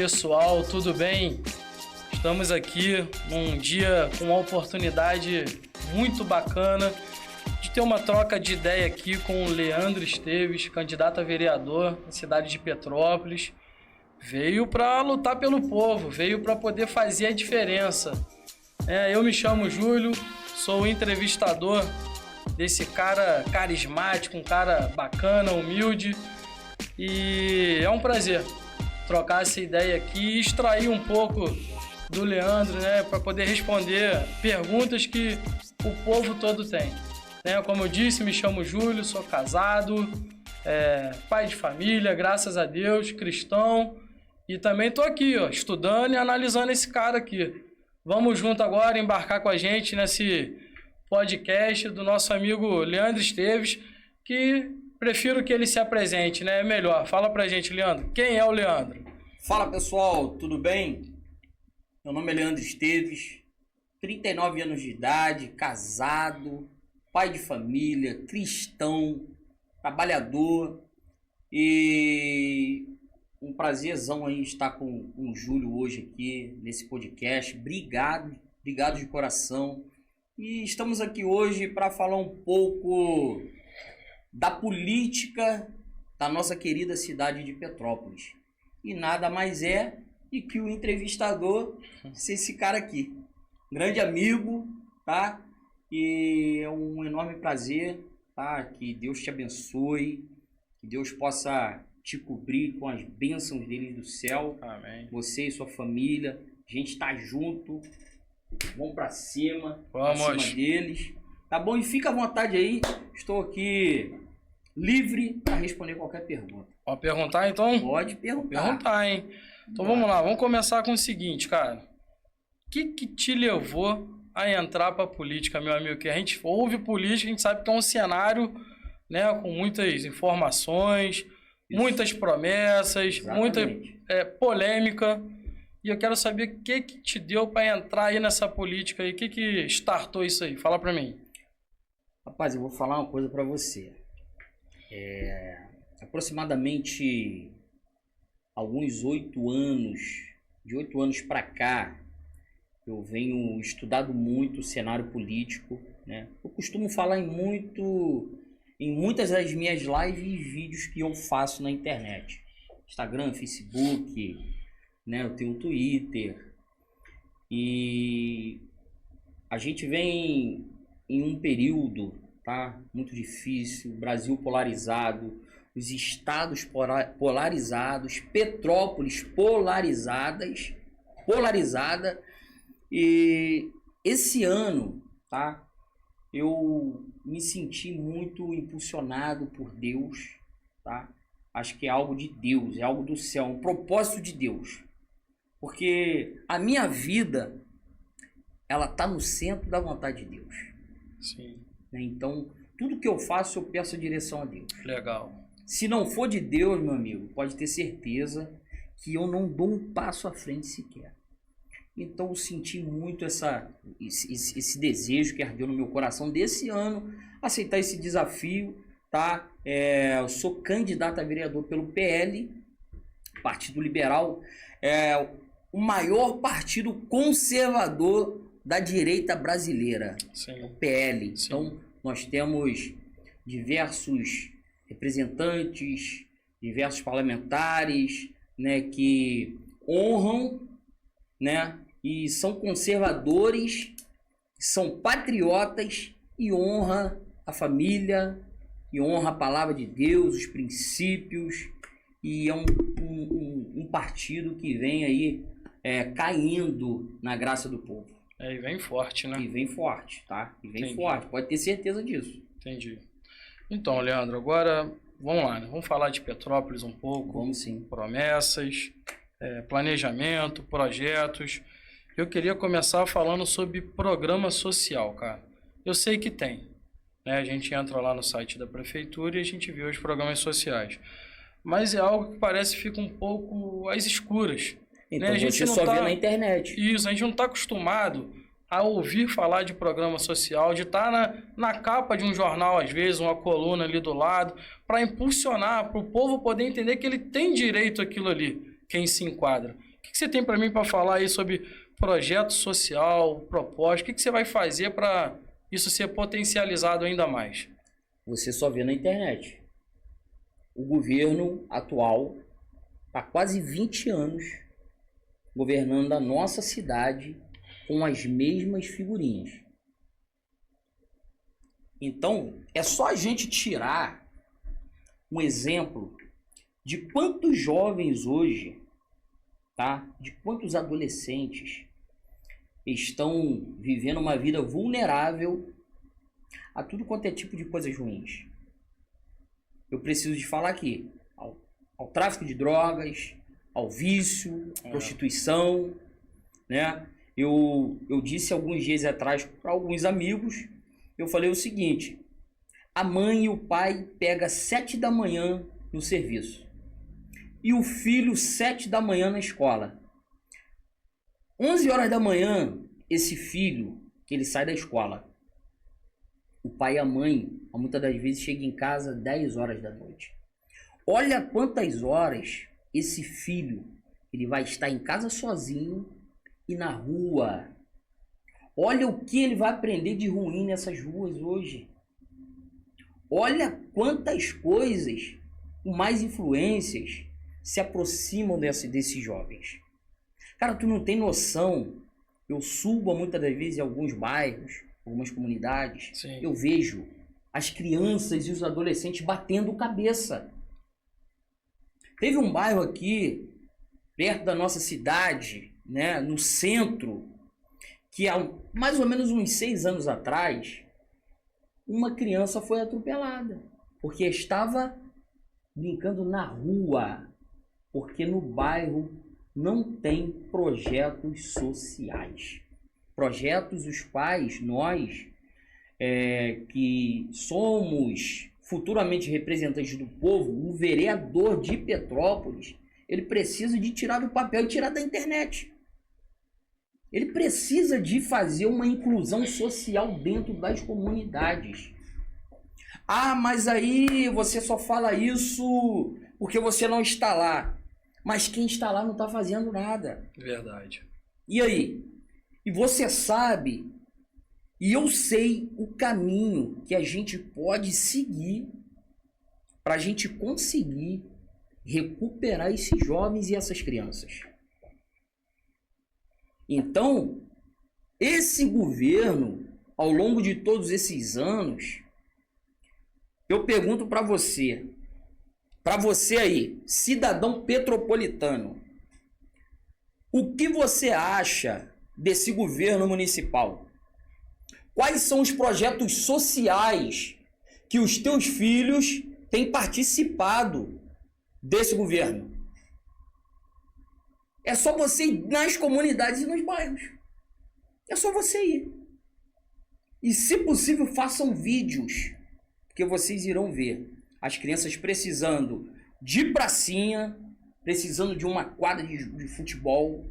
pessoal, tudo bem? Estamos aqui num dia com uma oportunidade muito bacana de ter uma troca de ideia aqui com o Leandro Esteves, candidato a vereador na cidade de Petrópolis. Veio para lutar pelo povo, veio para poder fazer a diferença. Eu me chamo Júlio, sou o entrevistador desse cara carismático, um cara bacana, humilde, e é um prazer trocar essa ideia aqui e extrair um pouco do Leandro, para poder responder perguntas que o povo todo tem. Como eu disse, me chamo Júlio, sou casado, pai de família, graças a Deus, cristão, e também estou aqui, estudando e analisando esse cara aqui. Vamos junto agora embarcar com a gente nesse podcast do nosso amigo Leandro Esteves, que prefiro que ele se apresente, É melhor. Fala pra gente, Leandro, quem é o Leandro? Fala pessoal, tudo bem? Meu nome é Leandro Esteves, 39 anos de idade, casado, pai de família, cristão, trabalhador, e um prazerzão aí estar com o Júlio hoje aqui nesse podcast. Obrigado de coração. E estamos aqui hoje para falar um pouco da política da nossa querida cidade de Petrópolis. E nada mais é do que o entrevistador ser esse cara aqui. Grande amigo, tá? E é um enorme prazer, tá? Que Deus te abençoe, que Deus possa te cobrir com as bênçãos dele do céu. Amém. Você e sua família, a gente tá junto. Vamos pra cima, vamos pra cima deles. Tá bom? E fica à vontade aí. Estou aqui livre para responder qualquer pergunta. Pode perguntar, então? Pode perguntar. Perguntar, hein? Então vamos lá, vamos começar com o seguinte, cara. O que te levou a entrar pra política, meu amigo? Que a gente ouve política, a gente sabe que é um cenário, com muitas informações, muitas promessas, Exatamente. muita polêmica. E eu quero saber o que te deu para entrar aí nessa política aí, o que startou isso aí? Fala para mim. Rapaz, eu vou falar uma coisa para você. Aproximadamente alguns 8 anos, de 8 anos para cá, eu venho estudado muito o cenário político, Eu costumo falar em muitas das minhas lives e vídeos que eu faço na internet. Instagram, Facebook, eu tenho o Twitter. E a gente vem em um período, tá, muito difícil, Brasil polarizado, os estados polarizados, Petrópolis polarizada, e esse ano, tá, eu me senti muito impulsionado por Deus, tá? Acho que é algo de Deus, é algo do céu, um propósito de Deus. Porque a minha vida, ela tá no centro da vontade de Deus. Sim. Então, tudo que eu faço, eu peço a direção a Deus. Legal. Se não for de Deus, meu amigo, pode ter certeza que eu não dou um passo à frente sequer. Então, eu senti muito esse desejo que ardeu no meu coração desse ano, aceitar esse desafio, tá? Eu sou candidato a vereador pelo PL, Partido Liberal, o maior partido conservador da direita brasileira. Sim. O PL. Sim. Então, nós temos diversos representantes, diversos parlamentares, que honram, e são conservadores, são patriotas e honram a família, e honra a palavra de Deus, os princípios, e é um partido que vem aí caindo na graça do povo. E vem forte, E vem forte, tá? E vem Entendi. forte, pode ter certeza disso. Entendi. Então, Leandro, agora vamos lá, Vamos falar de Petrópolis um pouco. Vamos sim. Promessas, planejamento, projetos. Eu queria começar falando sobre programa social, cara. Eu sei que tem, A gente entra lá no site da prefeitura e a gente vê os programas sociais. Mas é algo que parece que fica um pouco às escuras. Então A gente você não só tá... vê na internet. Isso, a gente não está acostumado a ouvir falar de programa social, de estar na capa de um jornal, às vezes, uma coluna ali do lado, para impulsionar, para o povo poder entender que ele tem direito àquilo ali, quem se enquadra. que você tem para mim para falar aí sobre projeto social, proposta? O que você vai fazer para isso ser potencializado ainda mais? Você só vê na internet. O governo atual está quase 20 anos governando a nossa cidade com as mesmas figurinhas. Então, é só a gente tirar um exemplo de quantos jovens hoje, tá? De quantos adolescentes estão vivendo uma vida vulnerável a tudo quanto é tipo de coisas ruins. Eu preciso de falar aqui ao tráfico de drogas, ao vício, prostituição, né? Eu disse alguns dias atrás para alguns amigos, eu falei o seguinte: a mãe e o pai pegam 7 da manhã no serviço e o filho 7 da manhã na escola. 11 horas da manhã, esse filho, ele sai da escola. O pai e a mãe, muitas das vezes, chegam em casa 10 horas da noite. Olha quantas horas esse filho ele vai estar em casa sozinho e na rua. Olha o que ele vai aprender de ruim nessas ruas hoje. Olha quantas coisas, com mais influências, se aproximam desses jovens. Cara, tu não tem noção. Eu subo muitas das vezes em alguns bairros, algumas comunidades. Sim. Eu vejo as crianças e os adolescentes batendo cabeça. Teve um bairro aqui, perto da nossa cidade, né, no centro, que há mais ou menos uns 6 anos atrás, uma criança foi atropelada, porque estava brincando na rua, porque no bairro não tem projetos sociais. Projetos os quais nós, que somos futuramente representantes do povo, o vereador de Petrópolis, ele precisa de tirar do papel e tirar da internet. Ele precisa de fazer uma inclusão social dentro das comunidades. Ah, mas aí você só fala isso porque você não está lá. Mas quem está lá não está fazendo nada. Verdade. E aí? E você sabe, e eu sei o caminho que a gente pode seguir para a gente conseguir recuperar esses jovens e essas crianças. Então, esse governo, ao longo de todos esses anos, eu pergunto para você aí, cidadão petropolitano, o que você acha desse governo municipal? Quais são os projetos sociais que os teus filhos têm participado desse governo? É só você ir nas comunidades e nos bairros. É só você ir. E, se possível, façam vídeos, porque vocês irão ver as crianças precisando de pracinha, precisando de uma quadra de futebol,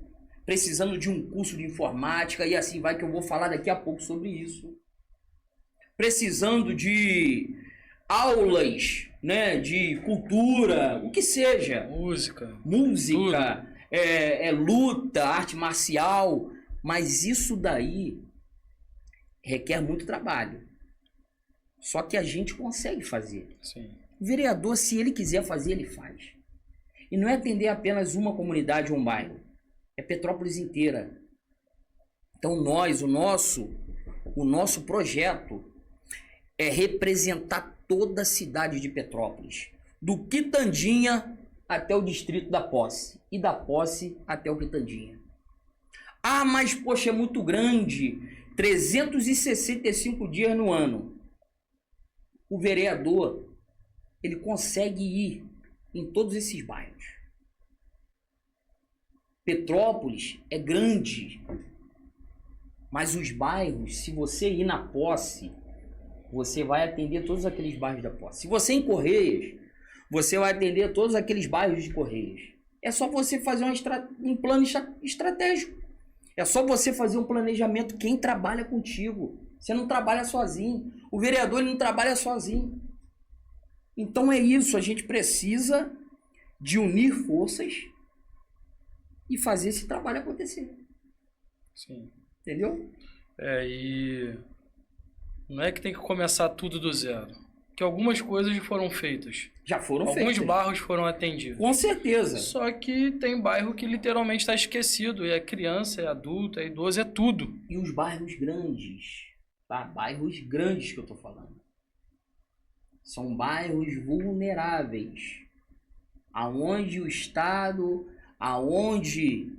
precisando de um curso de informática, e assim vai, que eu vou falar daqui a pouco sobre isso. Precisando de aulas, né, de cultura, o que seja. Música. Luta, arte marcial, mas isso daí requer muito trabalho. Só que a gente consegue fazer. Sim. O vereador, se ele quiser fazer, ele faz. E não é atender apenas uma comunidade ou um bairro. É Petrópolis inteira. Então o nosso projeto é representar toda a cidade de Petrópolis. Do Quitandinha até o distrito da Posse. E da Posse até o Quitandinha. Ah, mas poxa, é muito grande. 365 dias no ano. O vereador, ele consegue ir em todos esses bairros. Petrópolis é grande, mas os bairros, se você ir na Posse, você vai atender todos aqueles bairros da Posse. Se você ir em Correias, você vai atender todos aqueles bairros de Correias. É só você fazer um plano estratégico. É só você fazer um planejamento. Quem trabalha contigo? Você não trabalha sozinho. O vereador ele não trabalha sozinho. Então é isso. A gente precisa de unir forças e fazer esse trabalho acontecer. Sim. Entendeu? E não é que tem que começar tudo do zero. Que algumas coisas foram feitas. Já foram Alguns feitas. bairros foram atendidos. Com certeza. Só que tem bairro que literalmente está esquecido. E é criança, é adulto, é idoso, é tudo. E os bairros grandes, tá? Bairros grandes que eu tô falando. São bairros vulneráveis. Aonde o Estado, aonde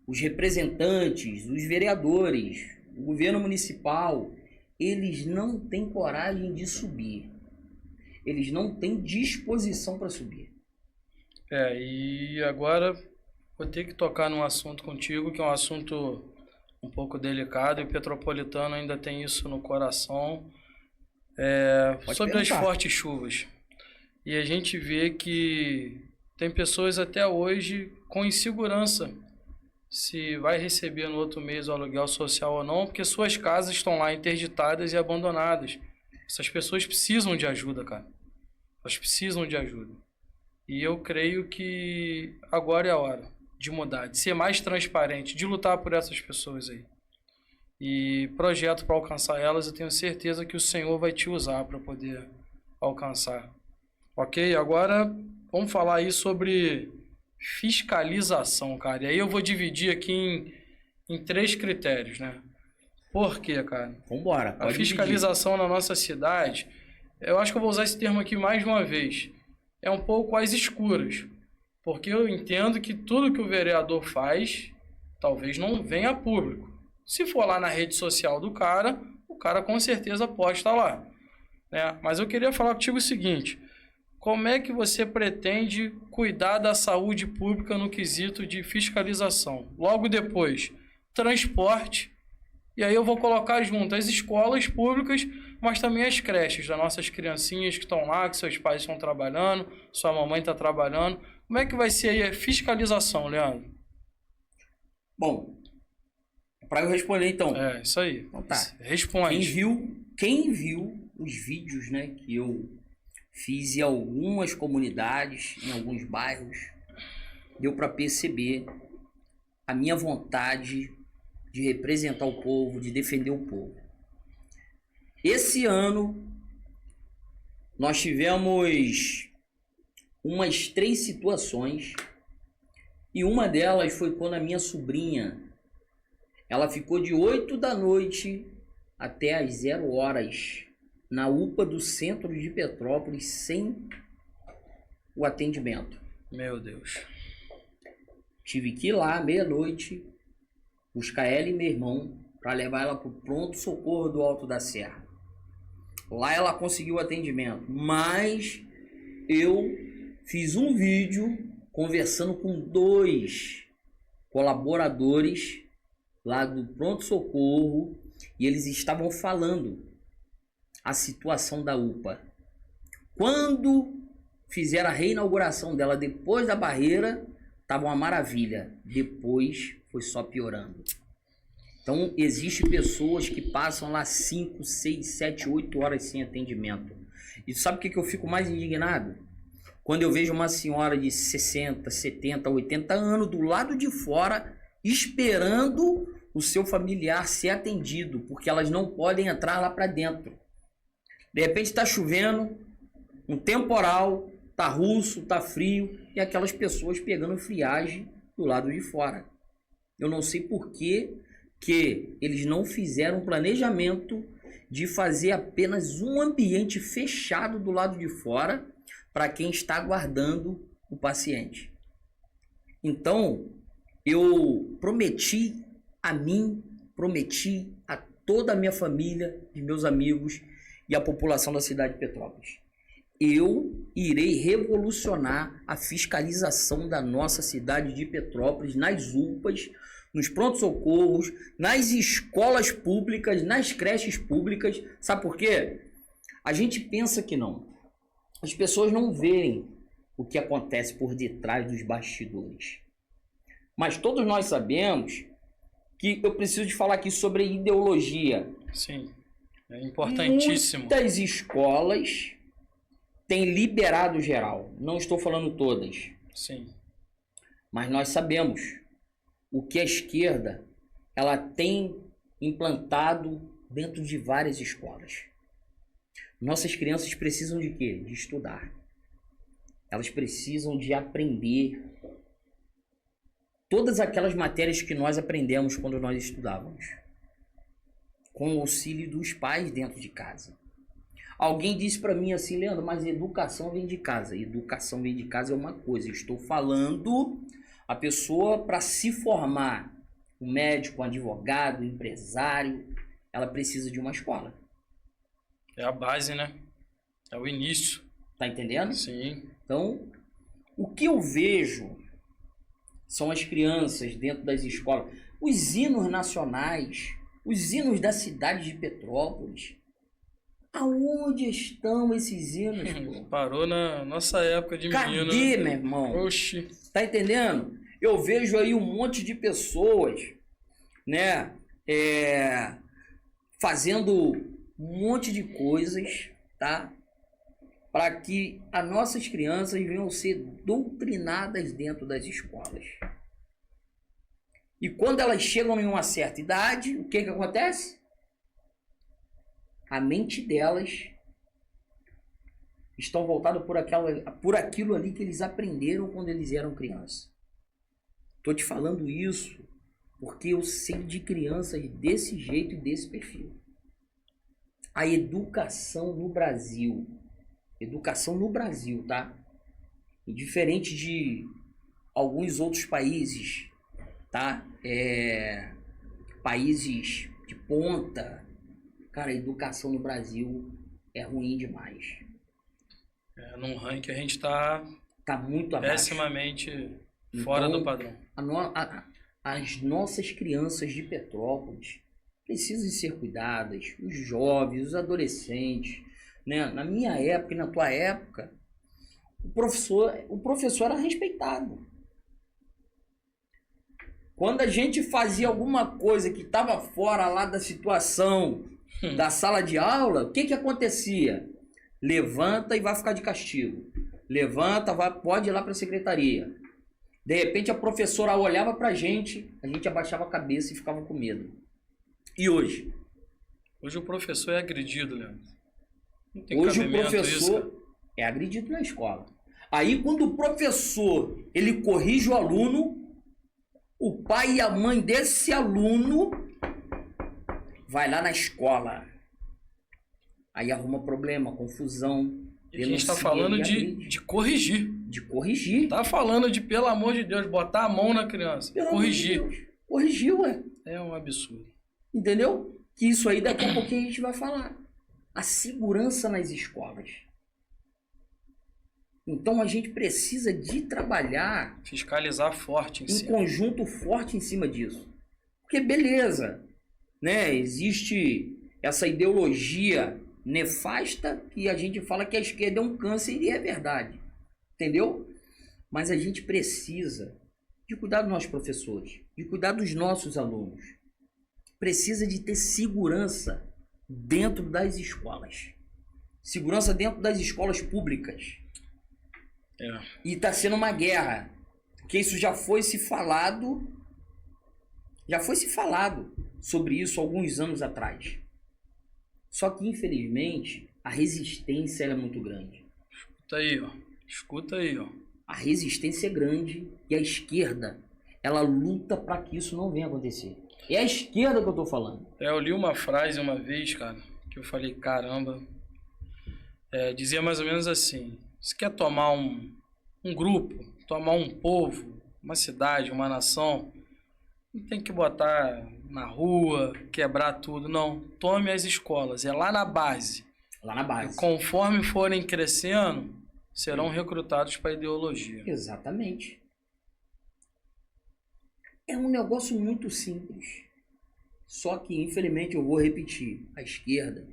os representantes, os vereadores, o governo municipal, eles não têm coragem de subir. Eles não têm disposição para subir. E agora vou ter que tocar num assunto contigo, que é um assunto um pouco delicado, e o Petropolitano ainda tem isso no coração, sobre as fortes chuvas. E a gente vê que tem pessoas até hoje com insegurança se vai receber no outro mês o aluguel social ou não, porque suas casas estão lá interditadas e abandonadas. Essas pessoas precisam de ajuda, cara. Elas precisam de ajuda. E eu creio que agora é a hora de mudar, de ser mais transparente, de lutar por essas pessoas aí. E projeto para alcançar elas, eu tenho certeza que o Senhor vai te usar para poder alcançar. Ok? Agora vamos falar aí sobre fiscalização, cara. E aí eu vou dividir aqui em 3 critérios, né? Por quê, cara? Vambora. A fiscalização na nossa cidade, eu acho que eu vou usar esse termo aqui mais uma vez, é um pouco às escuras. Porque eu entendo que tudo que o vereador faz, talvez não venha a público. Se for lá na rede social do cara, o cara com certeza pode estar lá, né? Mas eu queria falar contigo o seguinte: como é que você pretende cuidar da saúde pública no quesito de fiscalização? Logo depois, transporte, e aí eu vou colocar junto as escolas públicas, mas também as creches das nossas criancinhas que estão lá, que seus pais estão trabalhando, sua mamãe está trabalhando. Como é que vai ser aí a fiscalização, Leandro? Bom, para eu responder então. Isso aí. Então tá. Responde. Quem viu os vídeos, né, que eu fiz em algumas comunidades, em alguns bairros, deu para perceber a minha vontade de representar o povo, de defender o povo. Esse ano nós tivemos umas 3 situações, e uma delas foi quando a minha sobrinha, ela ficou de 8 da noite até as 0 horas na UPA do centro de Petrópolis sem o atendimento. Meu Deus. Tive que ir lá meia-noite buscar ela e meu irmão para levar ela para o pronto-socorro do Alto da Serra. Lá ela conseguiu o atendimento, mas eu fiz um vídeo conversando com 2 colaboradores lá do pronto-socorro e eles estavam falando a situação da UPA. Quando fizeram a reinauguração dela depois da barreira, estava uma maravilha. Depois foi só piorando. Então, existem pessoas que passam lá 5, 6, 7, 8 horas sem atendimento. E sabe o que eu fico mais indignado? Quando eu vejo uma senhora de 60, 70, 80 anos do lado de fora esperando o seu familiar ser atendido, porque elas não podem entrar lá para dentro. De repente está chovendo, um temporal, tá russo, tá frio, e aquelas pessoas pegando friagem do lado de fora. Eu não sei por que eles não fizeram um planejamento de fazer apenas um ambiente fechado do lado de fora para quem está aguardando o paciente. Então, eu prometi a mim, prometi a toda a minha família, e meus amigos e a população da cidade de Petrópolis. Eu irei revolucionar a fiscalização da nossa cidade de Petrópolis, nas UPAs, nos pronto-socorros, nas escolas públicas, nas creches públicas. Sabe por quê? A gente pensa que não. As pessoas não veem o que acontece por detrás dos bastidores. Mas todos nós sabemos que eu preciso de falar aqui sobre ideologia. Sim, é importantíssimo. Muitas escolas têm liberado geral. Não estou falando todas. Sim. Mas nós sabemos o que a esquerda ela tem implantado dentro de várias escolas. Nossas crianças precisam de quê? De estudar. Elas precisam de aprender todas aquelas matérias que nós aprendemos quando nós estudávamos, com o auxílio dos pais dentro de casa. Alguém disse para mim assim, Leandro, mas educação vem de casa. Educação vem de casa é uma coisa. Eu estou falando a pessoa para se formar, um médico, um advogado, um empresário, ela precisa de uma escola. É a base, né? É o início. Tá entendendo? Sim. Então, o que eu vejo são as crianças dentro das escolas, os hinos nacionais, os hinos da cidade de Petrópolis. Aonde estão esses hinos, pô? Parou na nossa época de menino. Cadê, meu irmão? Oxi. Tá entendendo? Eu vejo aí um monte de pessoas, né, fazendo um monte de coisas, tá? Para que as nossas crianças venham ser doutrinadas dentro das escolas. E quando elas chegam em uma certa idade, o que acontece? A mente delas estão voltadas por aquilo ali que eles aprenderam quando eles eram crianças. Estou te falando isso porque eu sei de crianças desse jeito e desse perfil. A educação no Brasil, tá? E diferente de alguns outros países, tá? Países de ponta, cara, a educação no Brasil é ruim demais. Num ranking a gente tá muito abaixo. Pessimamente fora do padrão. As nossas crianças de Petrópolis precisam ser cuidadas, os jovens, os adolescentes, né? Na minha época e na tua época, o professor era respeitado. Quando a gente fazia alguma coisa que estava fora lá da situação da sala de aula, o que acontecia? Levanta e vai ficar de castigo. Levanta, pode ir lá para a secretaria. De repente a professora olhava para a gente abaixava a cabeça e ficava com medo. E hoje? Hoje o professor é agredido, Leandro. Hoje o professor é agredido na escola. Aí quando o professor ele corrige o aluno, o pai e a mãe desse aluno vai lá na escola. Aí arruma problema, confusão. E a gente está falando de corrigir. De corrigir. Tá falando de, pelo amor de Deus, botar a mão na criança. Corrigir. Corrigir, ué. É um absurdo. Entendeu? Que isso aí daqui a pouquinho a gente vai falar. A segurança nas escolas. Então a gente precisa de trabalhar... Fiscalizar forte em cima. conjunto forte em cima disso. Porque beleza, né? Existe essa ideologia nefasta que a gente fala que a esquerda é um câncer e é verdade. Entendeu? Mas a gente precisa de cuidar dos nossos professores, de cuidar dos nossos alunos. Precisa de ter segurança dentro das escolas. Segurança dentro das escolas públicas. E está sendo uma guerra. Porque isso já foi se falado sobre isso alguns anos atrás. Só que, infelizmente, a resistência é muito grande. Escuta aí, ó. A resistência é grande e a esquerda, ela luta para que isso não venha acontecer. É a esquerda que eu tô falando. Eu li uma frase uma vez, cara, que eu falei, caramba. Dizia mais ou menos assim: se quer tomar um grupo, tomar um povo, uma cidade, uma nação, não tem que botar na rua, quebrar tudo, não. Tome as escolas, é lá na base. Lá na base. E conforme forem crescendo, serão recrutados para a ideologia. Exatamente. É um negócio muito simples. Só que, infelizmente, eu vou repetir. A esquerda,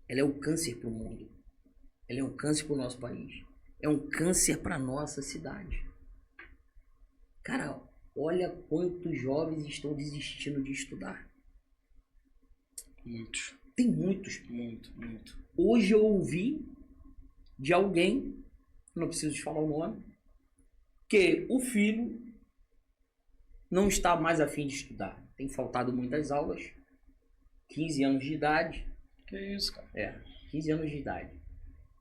ela é um câncer para o mundo. Ela é um câncer para o nosso país. É um câncer para a nossa cidade. Cara, olha quantos jovens estão desistindo de estudar. Muitos. Tem muitos. Muito. Hoje eu ouvi de alguém, não preciso te falar o nome, que o filho não está mais a fim de estudar. Tem faltado muitas aulas. 15 anos de idade. Que isso, cara? 15 anos de idade.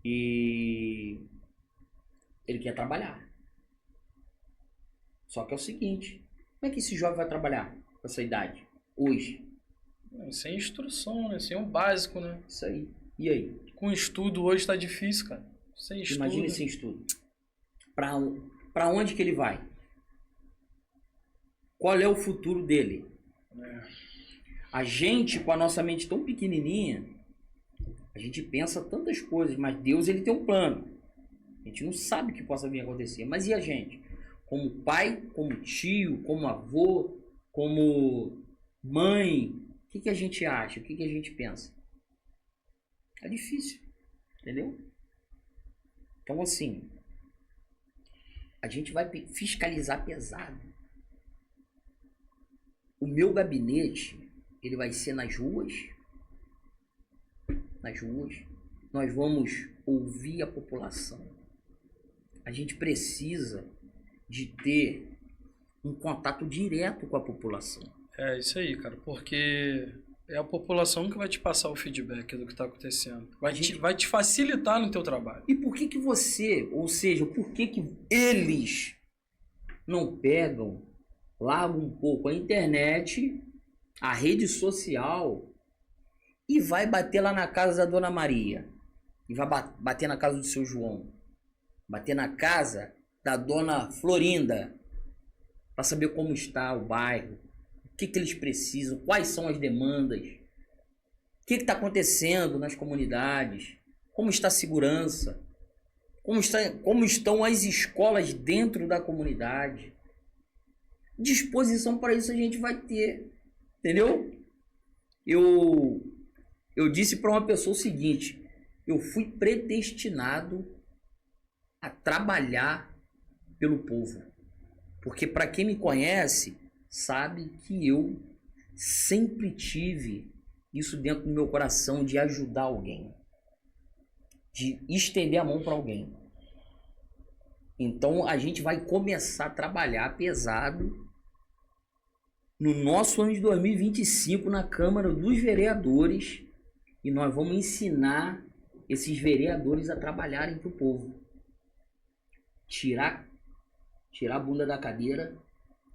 E ele quer trabalhar. Só que é o seguinte, como é que esse jovem vai trabalhar com essa idade? Hoje? Sem instrução, né? Sem o básico, né? Isso aí. E aí? Com estudo hoje tá difícil, cara. Sem estudo. Imagina sem estudo. Pra onde que ele vai? Qual é o futuro dele? A gente, com a nossa mente tão pequenininha, a gente pensa tantas coisas, mas Deus, ele tem um plano. A gente não sabe o que possa vir a acontecer. Mas e a gente? Como pai, como tio, como avô, como mãe, o que a gente acha? O que a gente pensa? É difícil, entendeu? Então, assim, a gente vai fiscalizar pesado. O meu gabinete, ele vai ser nas ruas. Nas ruas. Nós vamos ouvir a população. A gente precisa de ter um contato direto com a população. É isso aí, cara, porque é a população que vai te passar o feedback do que está acontecendo. Vai te facilitar no teu trabalho. E por que você, ou seja, por que eles não pegam, largam um pouco a internet, a rede social e vai bater lá na casa da Dona Maria? E vai bater na casa do seu João? Bater na casa da Dona Florinda? Para saber como está o bairro, o que eles precisam, quais são as demandas, o que está acontecendo nas comunidades, como está a segurança, como estão as escolas dentro da comunidade. Disposição para isso a gente vai ter, entendeu? Eu disse para uma pessoa o seguinte, eu fui predestinado a trabalhar pelo povo. Porque para quem me conhece, sabe que eu sempre tive isso dentro do meu coração de ajudar alguém. De estender a mão para alguém. Então a gente vai começar a trabalhar pesado no nosso ano de 2025 na Câmara dos Vereadores. E nós vamos ensinar esses vereadores a trabalharem para o povo. Tirar a bunda da cadeira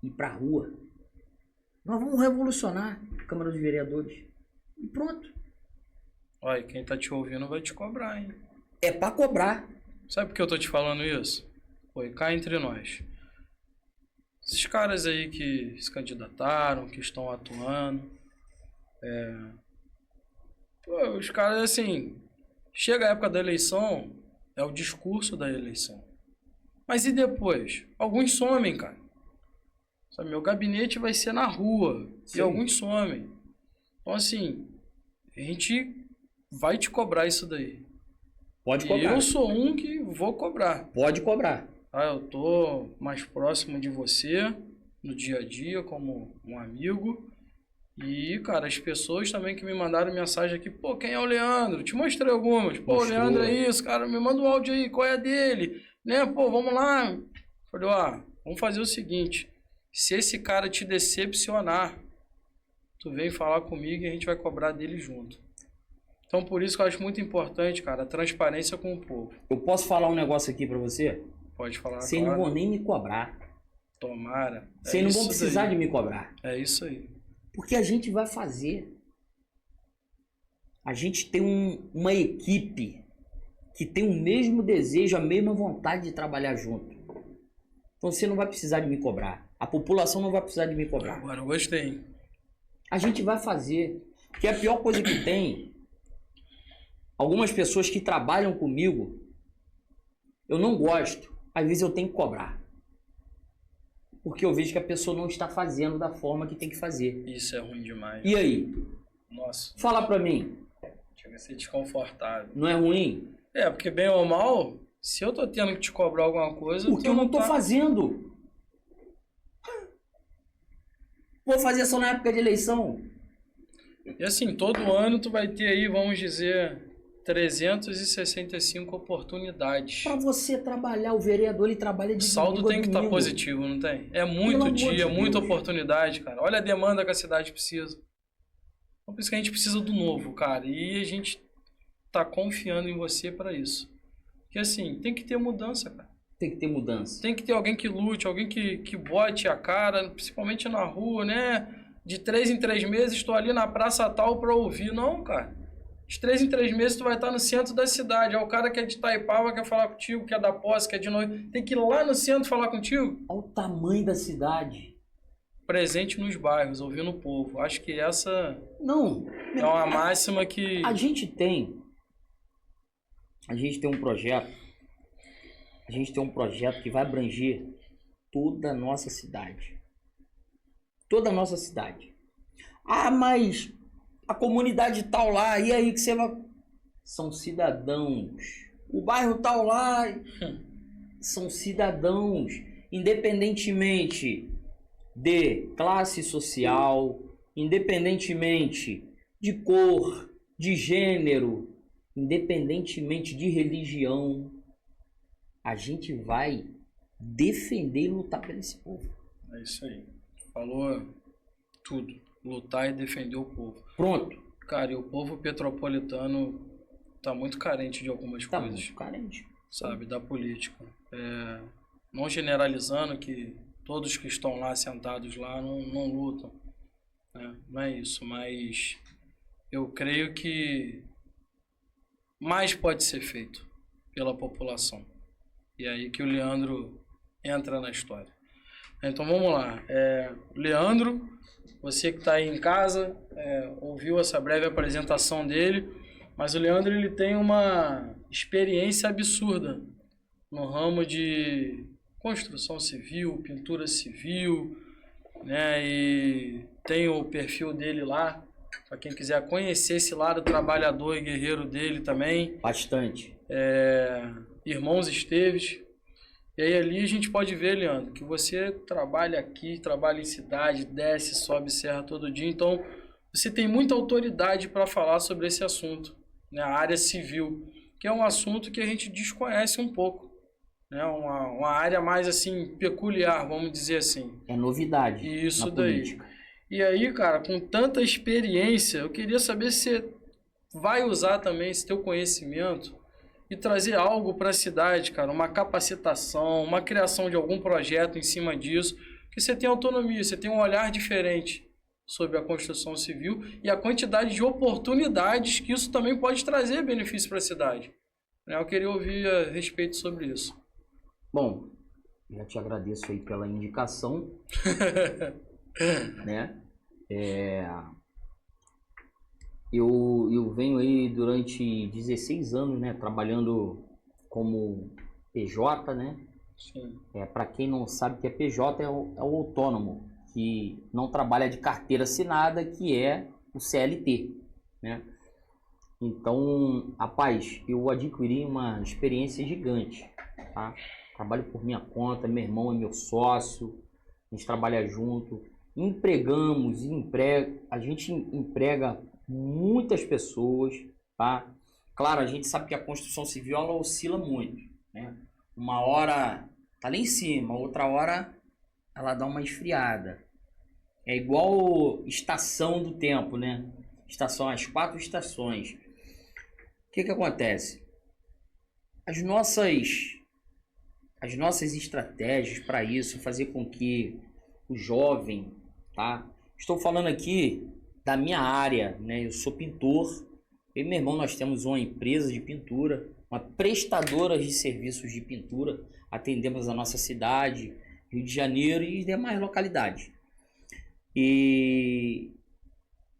e ir pra rua. Nós vamos revolucionar a Câmara dos Vereadores. E pronto. Olha, quem tá te ouvindo vai te cobrar, hein? É pra cobrar. Sabe por que eu tô te falando isso? Foi cá entre nós. Esses caras aí que se candidataram, que estão atuando, os caras, assim, chega a época da eleição, é o discurso da eleição. Mas e depois? Alguns somem, cara. Sabe, meu gabinete vai ser na rua. Sim. E alguns somem. Então, assim, a gente vai te cobrar isso daí. Pode cobrar. Eu sou um que vou cobrar. Pode cobrar. Eu tô mais próximo de você no dia a dia, como um amigo. E, cara, as pessoas também que me mandaram mensagem aqui, pô, quem é o Leandro? Te mostrei algumas. Pô, o Leandro é isso, cara, me manda um áudio aí, qual é a dele? Né, pô, vamos lá. Falei, vamos fazer o seguinte, se esse cara te decepcionar, tu vem falar comigo e a gente vai cobrar dele junto. Então, por isso que eu acho muito importante, cara, a transparência com o povo. Eu posso falar um negócio aqui pra você? Pode falar. Vocês não vão nem me cobrar. Tomara. Vocês não vão precisar de me cobrar. É isso aí. Porque a gente vai fazer. A gente tem uma equipe que tem o mesmo desejo, a mesma vontade de trabalhar junto. Então você não vai precisar de me cobrar. A população não vai precisar de me cobrar. Agora eu gostei. A gente vai fazer. Porque a pior coisa que tem, algumas pessoas que trabalham comigo, eu não gosto. Às vezes eu tenho que cobrar. Porque eu vejo que a pessoa não está fazendo da forma que tem que fazer. Isso é ruim demais. E aí? Nossa. Fala pra mim. Chega a ser desconfortável. Não é ruim? Porque bem ou mal, se eu tô tendo que te cobrar alguma coisa... Porque eu não tô fazendo. Vou fazer só na época de eleição. E assim, todo ano tu vai ter aí, vamos dizer, 365 oportunidades. Para você trabalhar, o vereador ele trabalha de O saldo domingo a tem que estar domingo. positivo, não tem? É Pelo muito amor dia, de muita Deus. oportunidade, cara. Olha a demanda que a cidade precisa. Então, por isso que a gente precisa do novo, cara. E a gente tá confiando em você para isso. Porque assim, tem que ter mudança, cara. Tem que ter mudança. Tem que ter alguém que lute, alguém que bote a cara, principalmente na rua, né? De 3 em 3 meses estou ali na praça tal para ouvir. Não, cara. De 3 em 3 meses tu vai estar no centro da cidade. É o cara que é de Itaipava, quer falar contigo, que é da Posse, que é de noite. Tem que ir lá no centro falar contigo. Olha o tamanho da cidade. Presente nos bairros, ouvindo o povo. Acho que essa Não. é uma máxima que... A gente tem um projeto. A gente tem um projeto que vai abranger toda a nossa cidade. Toda a nossa cidade. Ah, mas a comunidade tal lá, e aí que você vai... São cidadãos. O bairro tal lá, são cidadãos. Independentemente de classe social, independentemente de cor, de gênero, independentemente de religião, a gente vai defender e lutar por esse povo. É isso aí. Falou tudo. Lutar e defender o povo. Pronto. Cara, e o povo petropolitano tá muito carente de algumas Tá coisas. muito carente. Sabe, da política. Não generalizando que todos que estão lá sentados lá não lutam. Né? Não é isso, mas eu creio que mais pode ser feito pela população. E é aí que o Leandro entra na história. Então vamos lá. Leandro, você que está aí em casa, ouviu essa breve apresentação dele, mas o Leandro ele tem uma experiência absurda no ramo de construção civil, pintura civil, né? E tem o perfil dele lá, para quem quiser conhecer esse lado trabalhador e guerreiro dele também. Bastante. Irmãos Esteves. E aí ali a gente pode ver, Leandro, que você trabalha aqui, trabalha em cidade, desce, sobe serra todo dia. Então, você tem muita autoridade para falar sobre esse assunto, né? A área civil, que é um assunto que a gente desconhece um pouco. Né? Uma área mais assim, peculiar, vamos dizer assim. É novidade. Isso na daí. política. E aí, cara, com tanta experiência, eu queria saber se você vai usar também esse teu conhecimento e trazer algo para a cidade, cara, uma capacitação, uma criação de algum projeto em cima disso, que você tem autonomia, você tem um olhar diferente sobre a construção civil e a quantidade de oportunidades que isso também pode trazer benefício para a cidade. Eu queria ouvir a respeito sobre isso. Bom, já te agradeço aí pela indicação, né? Eu venho aí durante 16 anos, né, trabalhando como PJ, né? Sim. Para quem não sabe que é PJ, é o autônomo, que não trabalha de carteira assinada, que é o CLT, né? Então, rapaz, eu adquiri uma experiência gigante, tá? Trabalho por minha conta, meu irmão é meu sócio, a gente trabalha junto, a gente emprega muitas pessoas, tá? Claro, a gente sabe que a construção civil ela oscila muito, né? Uma hora tá lá em cima, outra hora ela dá uma esfriada. É igual estação do tempo, né? As 4 estações. O que acontece? As nossas estratégias para isso, fazer com que o jovem, tá? Estou falando aqui da minha área, né? Eu sou pintor. Eu e meu irmão, nós temos uma empresa de pintura, uma prestadora de serviços de pintura. Atendemos a nossa cidade, Rio de Janeiro e demais localidades. E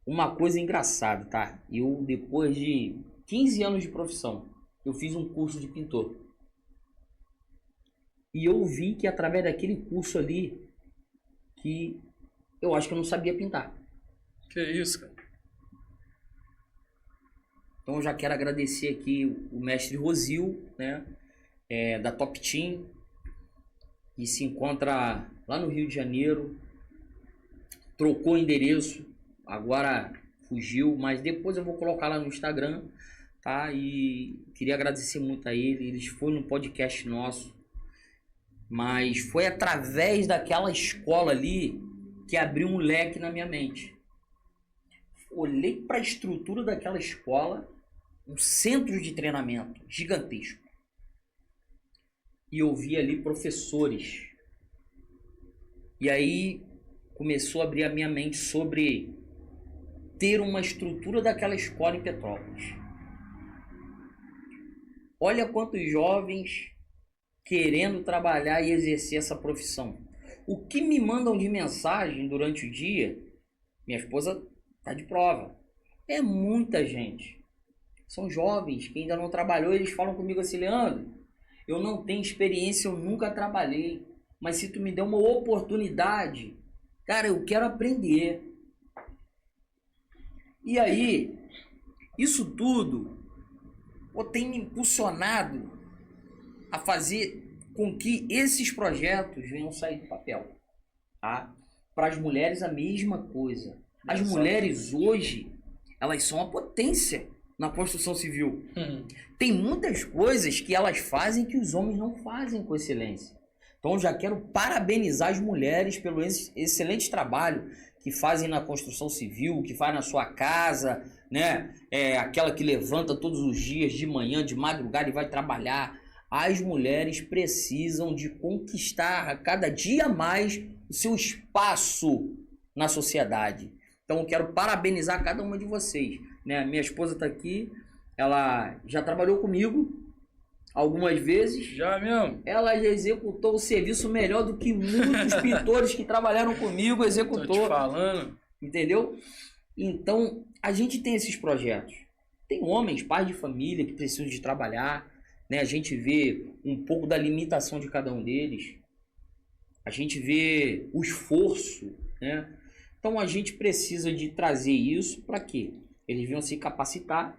uma coisa engraçada, tá? Eu, depois de 15 anos de profissão, eu fiz um curso de pintor. E eu vi que através daquele curso ali, que eu acho que eu não sabia pintar. Que isso, cara? Então eu já quero agradecer aqui o mestre Rosil, né, da Top Team, que se encontra lá no Rio de Janeiro, trocou o endereço, agora fugiu, mas depois eu vou colocar lá no Instagram tá? E queria agradecer muito a ele. Eles foram no podcast nosso, mas foi através daquela escola ali que abriu um leque na minha mente. Olhei para a estrutura daquela escola, um centro de treinamento gigantesco, e eu vi ali professores. E aí começou a abrir a minha mente sobre ter uma estrutura daquela escola em Petrópolis. Olha quantos jovens querendo trabalhar e exercer essa profissão. O que me mandam de mensagem durante o dia, minha esposa tá de prova, é muita gente. São jovens que ainda não trabalhou, eles falam comigo assim: Leandro, eu não tenho experiência, eu nunca trabalhei, mas se tu me der uma oportunidade, cara, eu quero aprender. E aí, isso tudo tem me impulsionado a fazer com que esses projetos venham sair do papel, tá? Para as mulheres a mesma coisa. As mulheres hoje, elas são a potência na construção civil. Tem muitas coisas que elas fazem que os homens não fazem com excelência. Então eu já quero parabenizar as mulheres pelo excelente trabalho que fazem na construção civil, que faz na sua casa, né? Aquela que levanta todos os dias, de manhã, de madrugada e vai trabalhar. As mulheres precisam de conquistar a cada dia mais o seu espaço na sociedade. Então eu quero parabenizar cada uma de vocês, né? Minha esposa está aqui, ela já trabalhou comigo algumas vezes. Já mesmo? Ela já executou o serviço melhor do que muitos pintores que trabalharam comigo executou. Tô te falando. Entendeu? Então, a gente tem esses projetos. Tem homens, pais de família que precisam de trabalhar, né? A gente vê um pouco da limitação de cada um deles. A gente vê o esforço, né? Então, a gente precisa de trazer isso para quê? Eles venham se capacitar,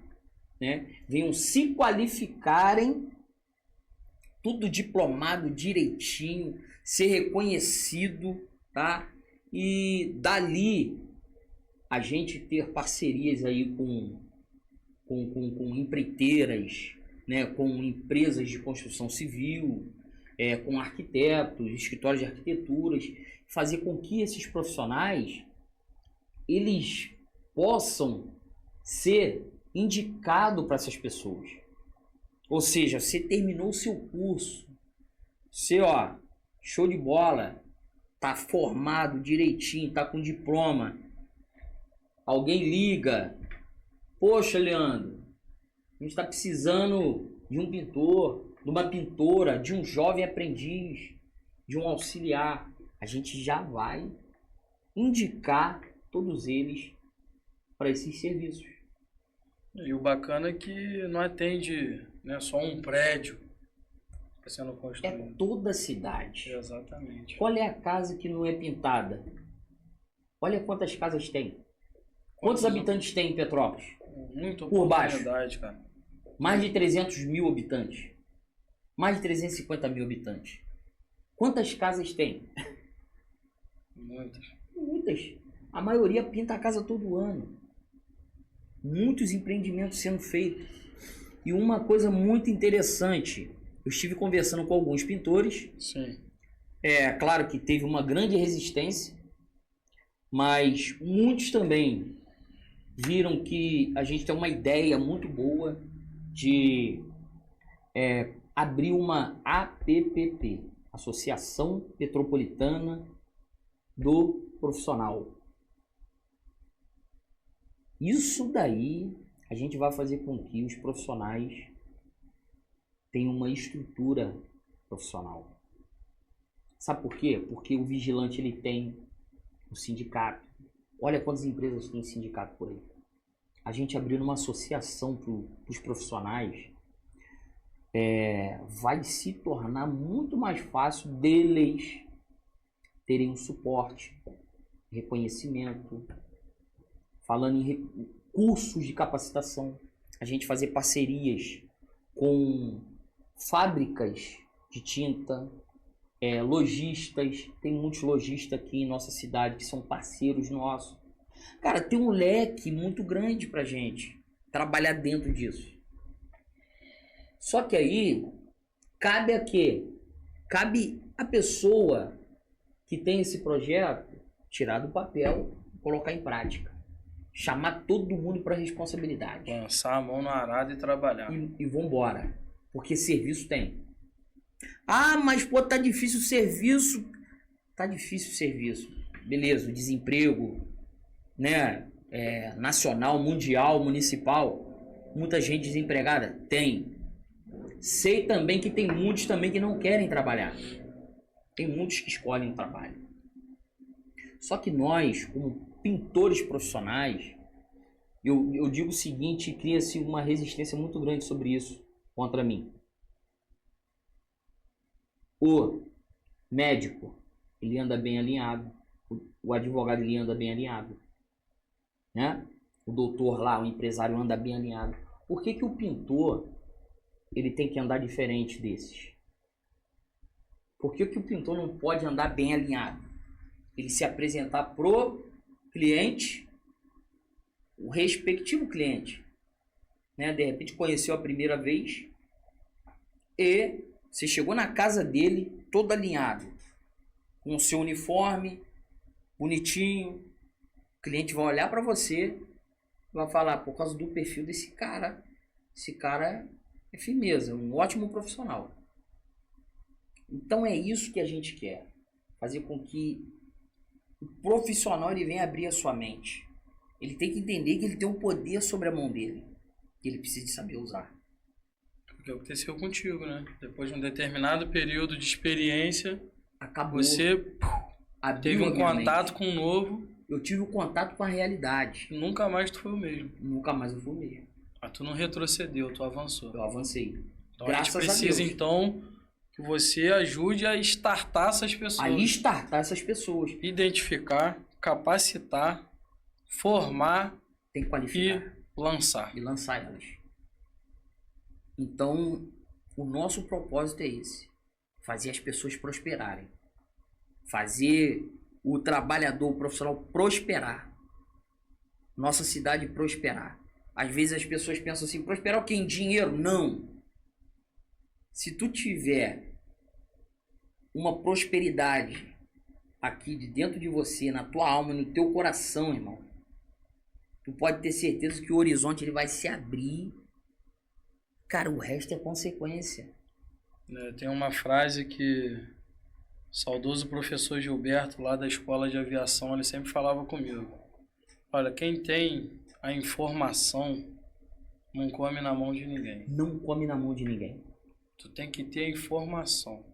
né? Venham se qualificarem, tudo diplomado direitinho, ser reconhecido, tá? E dali a gente ter parcerias aí com empreiteiras, né? Com empresas de construção civil, com arquitetos, escritórios de arquiteturas, fazer com que esses profissionais eles possam ser indicados para essas pessoas. Ou seja, você terminou o seu curso, você, show de bola, tá formado direitinho, tá com diploma. Alguém liga: poxa, Leandro, a gente está precisando de um pintor, de uma pintora, de um jovem aprendiz, de um auxiliar. A gente já vai indicar todos eles para esses serviços. E o bacana é que não atende, né, só um prédio que está sendo construído. É toda a cidade. Exatamente. Qual é a casa que não é pintada? Olha quantas casas tem. Quantos habitantes tem em Petrópolis? Muita por baixo, oportunidade, cara. Mais de 300 mil habitantes. Mais de 350 mil habitantes. Quantas casas tem? Muitas. Muitas. A maioria pinta a casa todo ano. Muitos empreendimentos sendo feitos. E uma coisa muito interessante, eu estive conversando com alguns pintores. Sim. Claro que teve uma grande resistência, mas muitos também viram que a gente tem uma ideia muito boa de abrir uma APPP, Associação Petropolitana do Profissional. Isso daí a gente vai fazer com que os profissionais tenham uma estrutura profissional. Sabe por quê? Porque o vigilante ele tem um sindicato. Olha quantas empresas tem sindicato por aí. A gente abrindo uma associação para os profissionais vai se tornar muito mais fácil deles terem um suporte, reconhecimento. Falando em cursos de capacitação, a gente fazer parcerias com fábricas de tinta, lojistas. Tem muitos lojistas aqui em nossa cidade que são parceiros nossos. Cara, tem um leque muito grande pra gente trabalhar dentro disso. Só que aí, cabe a quê? Cabe a pessoa que tem esse projeto tirar do papel e colocar em prática. Chamar todo mundo para responsabilidade. Lançar a mão no arado e trabalhar. E vambora. Porque serviço tem. Ah, mas pô, tá difícil o serviço. Tá difícil o serviço. Beleza, o desemprego, né? Nacional, mundial, municipal. Muita gente desempregada? Tem. Sei também que tem muitos também que não querem trabalhar. Tem muitos que escolhem o trabalho. Só que nós, como pintores profissionais, eu digo o seguinte, cria-se uma resistência muito grande sobre isso contra mim. O médico, ele anda bem alinhado. O advogado, ele anda bem alinhado. Né? O doutor lá, o empresário, anda bem alinhado. Por que que o pintor, ele tem que andar diferente desses? Por que que o pintor não pode andar bem alinhado? Ele se apresentar pro cliente, o respectivo cliente, né? De repente conheceu a primeira vez e você chegou na casa dele todo alinhado, com o seu uniforme, bonitinho. O cliente vai olhar para você, vai falar, por causa do perfil desse cara, esse cara é firmeza, um ótimo profissional. Então é isso que a gente quer, fazer com que o profissional ele venha abrir a sua mente. Ele tem que entender que ele tem um poder sobre a mão dele, que ele precisa de saber usar. O que aconteceu contigo, né? Depois de um determinado período de experiência, acabou. Você teve um contato com o novo. Eu tive um contato com a realidade. Nunca mais tu foi o mesmo. Nunca mais eu fui o mesmo. Mas tu não retrocedeu, tu avançou. Eu avancei. Então Graças a gente precisa, a Deus. Então, que você ajude a startar essas pessoas. A startar essas pessoas. Identificar, capacitar, formar. Tem que qualificar. E lançar. E lançar elas. Então, o nosso propósito é esse. Fazer as pessoas prosperarem. Fazer o trabalhador, o profissional prosperar. Nossa cidade prosperar. Às vezes as pessoas pensam assim, prosperar o quê? Em dinheiro? Não. Se tu tiver uma prosperidade aqui de dentro de você, na tua alma, no teu coração, irmão, tu pode ter certeza que o horizonte ele vai se abrir. Cara, o resto é consequência. Tem uma frase que o saudoso professor Gilberto, lá da escola de aviação, ele sempre falava comigo. Olha, quem tem a informação não come na mão de ninguém. Não come na mão de ninguém. Tu tem que ter a informação.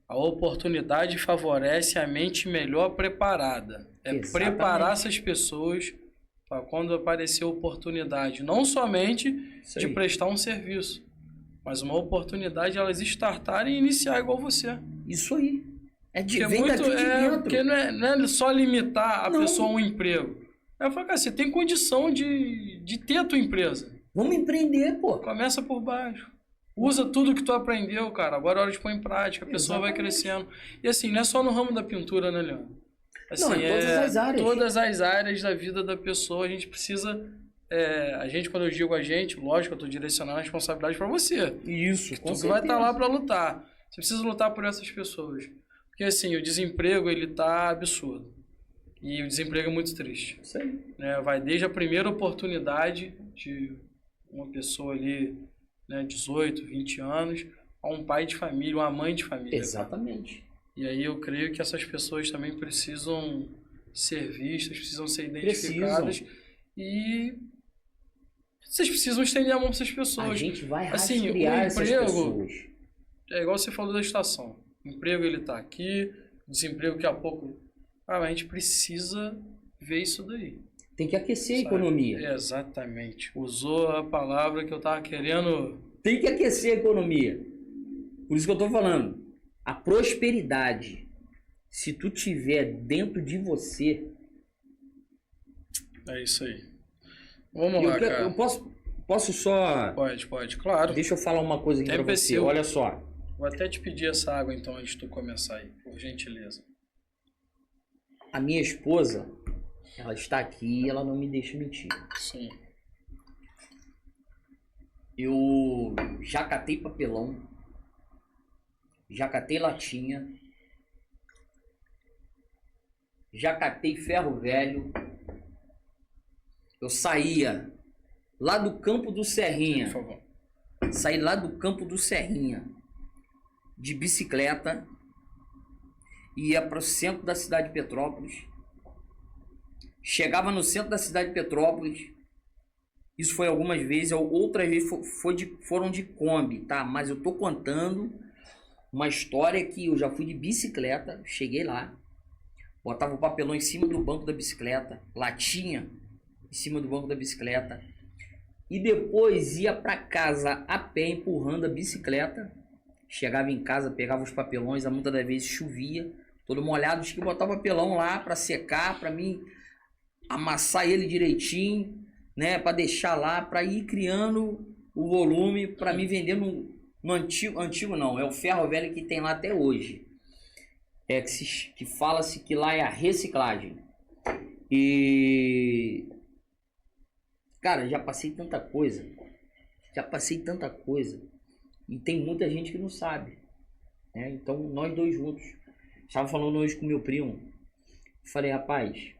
A oportunidade favorece a mente melhor preparada. É Exatamente. Preparar essas pessoas para quando aparecer a oportunidade, não somente de prestar um serviço, mas uma oportunidade elas startarem e iniciar igual você. Isso aí. Vem muito, daqui de dentro. Porque não é só limitar a pessoa a um emprego. Eu falo, cara, você tem condição de ter a tua empresa. Vamos empreender, pô. Começa por baixo. Usa tudo que tu aprendeu, cara. Agora é hora de pôr em prática. A pessoa vai crescendo. E assim, não é só no ramo da pintura, né, Leandro? Assim, não, em todas as áreas. Todas as áreas da vida da pessoa, a gente precisa... a gente, quando eu digo a gente, lógico, eu estou direcionando a responsabilidade para você. Isso, com certeza. Tu vai estar lá para lutar. Você precisa lutar por essas pessoas. Porque assim, o desemprego, ele tá absurdo. E o desemprego é muito triste. Isso aí. Vai desde a primeira oportunidade de uma pessoa ali, 18, 20 anos, a um pai de família, uma mãe de família. Exatamente. E aí eu creio que essas pessoas também precisam ser vistas, precisam ser identificadas. E vocês precisam estender a mão para essas pessoas. A gente vai rastrear essas pessoas. É igual você falou da estação. O emprego ele tá aqui, o desemprego daqui a pouco... mas a gente precisa ver isso daí. Tem que aquecer a economia. Exatamente. Usou a palavra que eu tava querendo... Tem que aquecer a economia. Por isso que eu tô falando. A prosperidade, se tu tiver dentro de você... É isso aí. Vamos lá, cara. Eu posso só... Pode, claro. Deixa eu falar uma coisa aqui pra você. Olha só. Vou até te pedir essa água, então, antes de tu começar aí, por gentileza. A minha esposa, ela está aqui e ela não me deixa mentir. Sim. eu já catei papelão, já catei latinha, já catei ferro velho. Eu saía lá do campo do Serrinha, Por favor. saí lá do campo do Serrinha de bicicleta, ia para o centro da cidade de Petrópolis, chegava no centro da cidade de Petrópolis. Isso foi algumas vezes, outras vezes foram de Kombi, tá? Mas eu tô contando uma história que eu já fui de bicicleta, cheguei lá, botava o papelão em cima do banco da bicicleta, latinha em cima do banco da bicicleta, e depois ia para casa a pé empurrando a bicicleta. Chegava em casa, pegava os papelões, a muitas das vezes chovia, todo molhado, tinha que botar o papelão lá para secar, para mim amassar ele direitinho, né, para deixar lá, para ir criando o volume, para me vender no antigo não, é o ferro velho que tem lá até hoje. Que fala-se que lá é a reciclagem. E cara, já passei tanta coisa, e tem muita gente que não sabe, né? Então nós dois juntos, estava falando hoje com meu primo, falei, rapaz,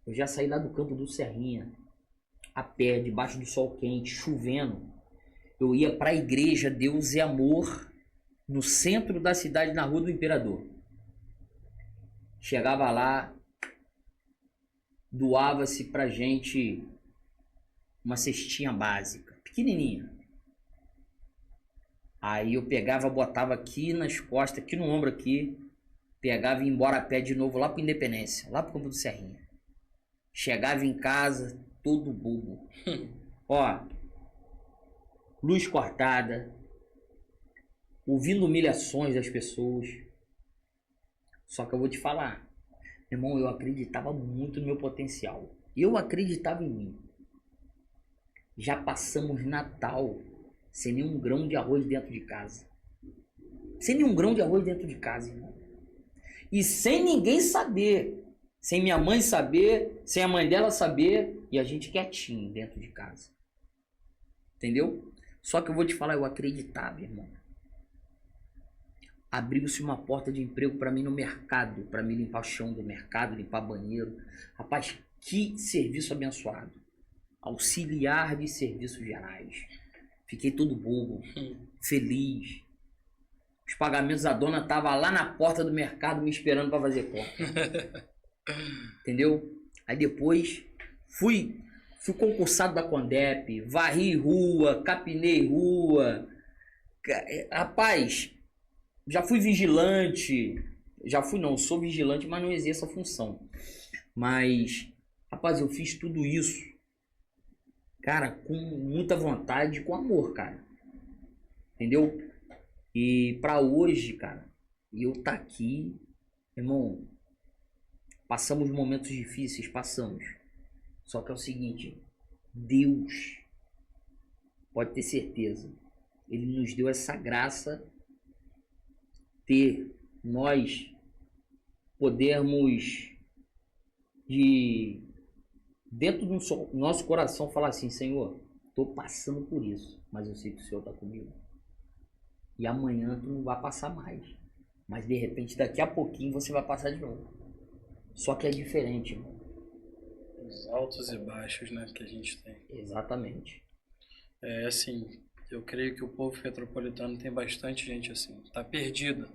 eu já saí lá do campo do Serrinha, a pé, debaixo do sol quente, chovendo. Eu ia para a igreja Deus e Amor, no centro da cidade, na Rua do Imperador. Chegava lá, doava-se pra gente uma cestinha básica, pequenininha. Aí eu pegava, botava aqui nas costas, aqui no ombro aqui, pegava e ia embora a pé de novo lá para Independência, lá pro campo do Serrinha. Chegava em casa todo bobo. Ó, luz cortada, ouvindo humilhações das pessoas. Só que eu vou te falar, irmão, eu acreditava muito no meu potencial. Eu acreditava em mim. Já passamos Natal sem nenhum grão de arroz dentro de casa. Sem nenhum grão de arroz dentro de casa, irmão. E sem ninguém saber. Sem minha mãe saber, sem a mãe dela saber, e a gente quietinho dentro de casa. Entendeu? Só que eu vou te falar, eu acreditava, irmão. Abriu-se uma porta de emprego para mim no mercado, para mim limpar o chão do mercado, limpar banheiro. Rapaz, que serviço abençoado. Auxiliar de serviços gerais. Fiquei todo bobo, feliz. Os pagamentos da dona estavam lá na porta do mercado me esperando para fazer conta. Entendeu? Aí depois fui concursado da Condep, varri rua, capinei rua. Rapaz, já fui vigilante. Sou vigilante, mas não exerço a função. Mas, rapaz, eu fiz tudo isso, cara, com muita vontade e com amor, cara. Entendeu? E pra hoje, cara, eu tá aqui, irmão, passamos momentos difíceis, passamos. Só que é o seguinte, Deus, pode ter certeza, Ele nos deu essa graça, ter nós podermos dentro do nosso coração falar assim, Senhor, tô passando por isso, mas eu sei que o Senhor tá comigo. E amanhã tu não vai passar mais. Mas de repente daqui a pouquinho você vai passar de novo. Só que é diferente, irmão. Os altos e baixos, né, que a gente tem. Exatamente. É assim, eu creio que o povo petropolitano tem bastante gente assim, tá perdido,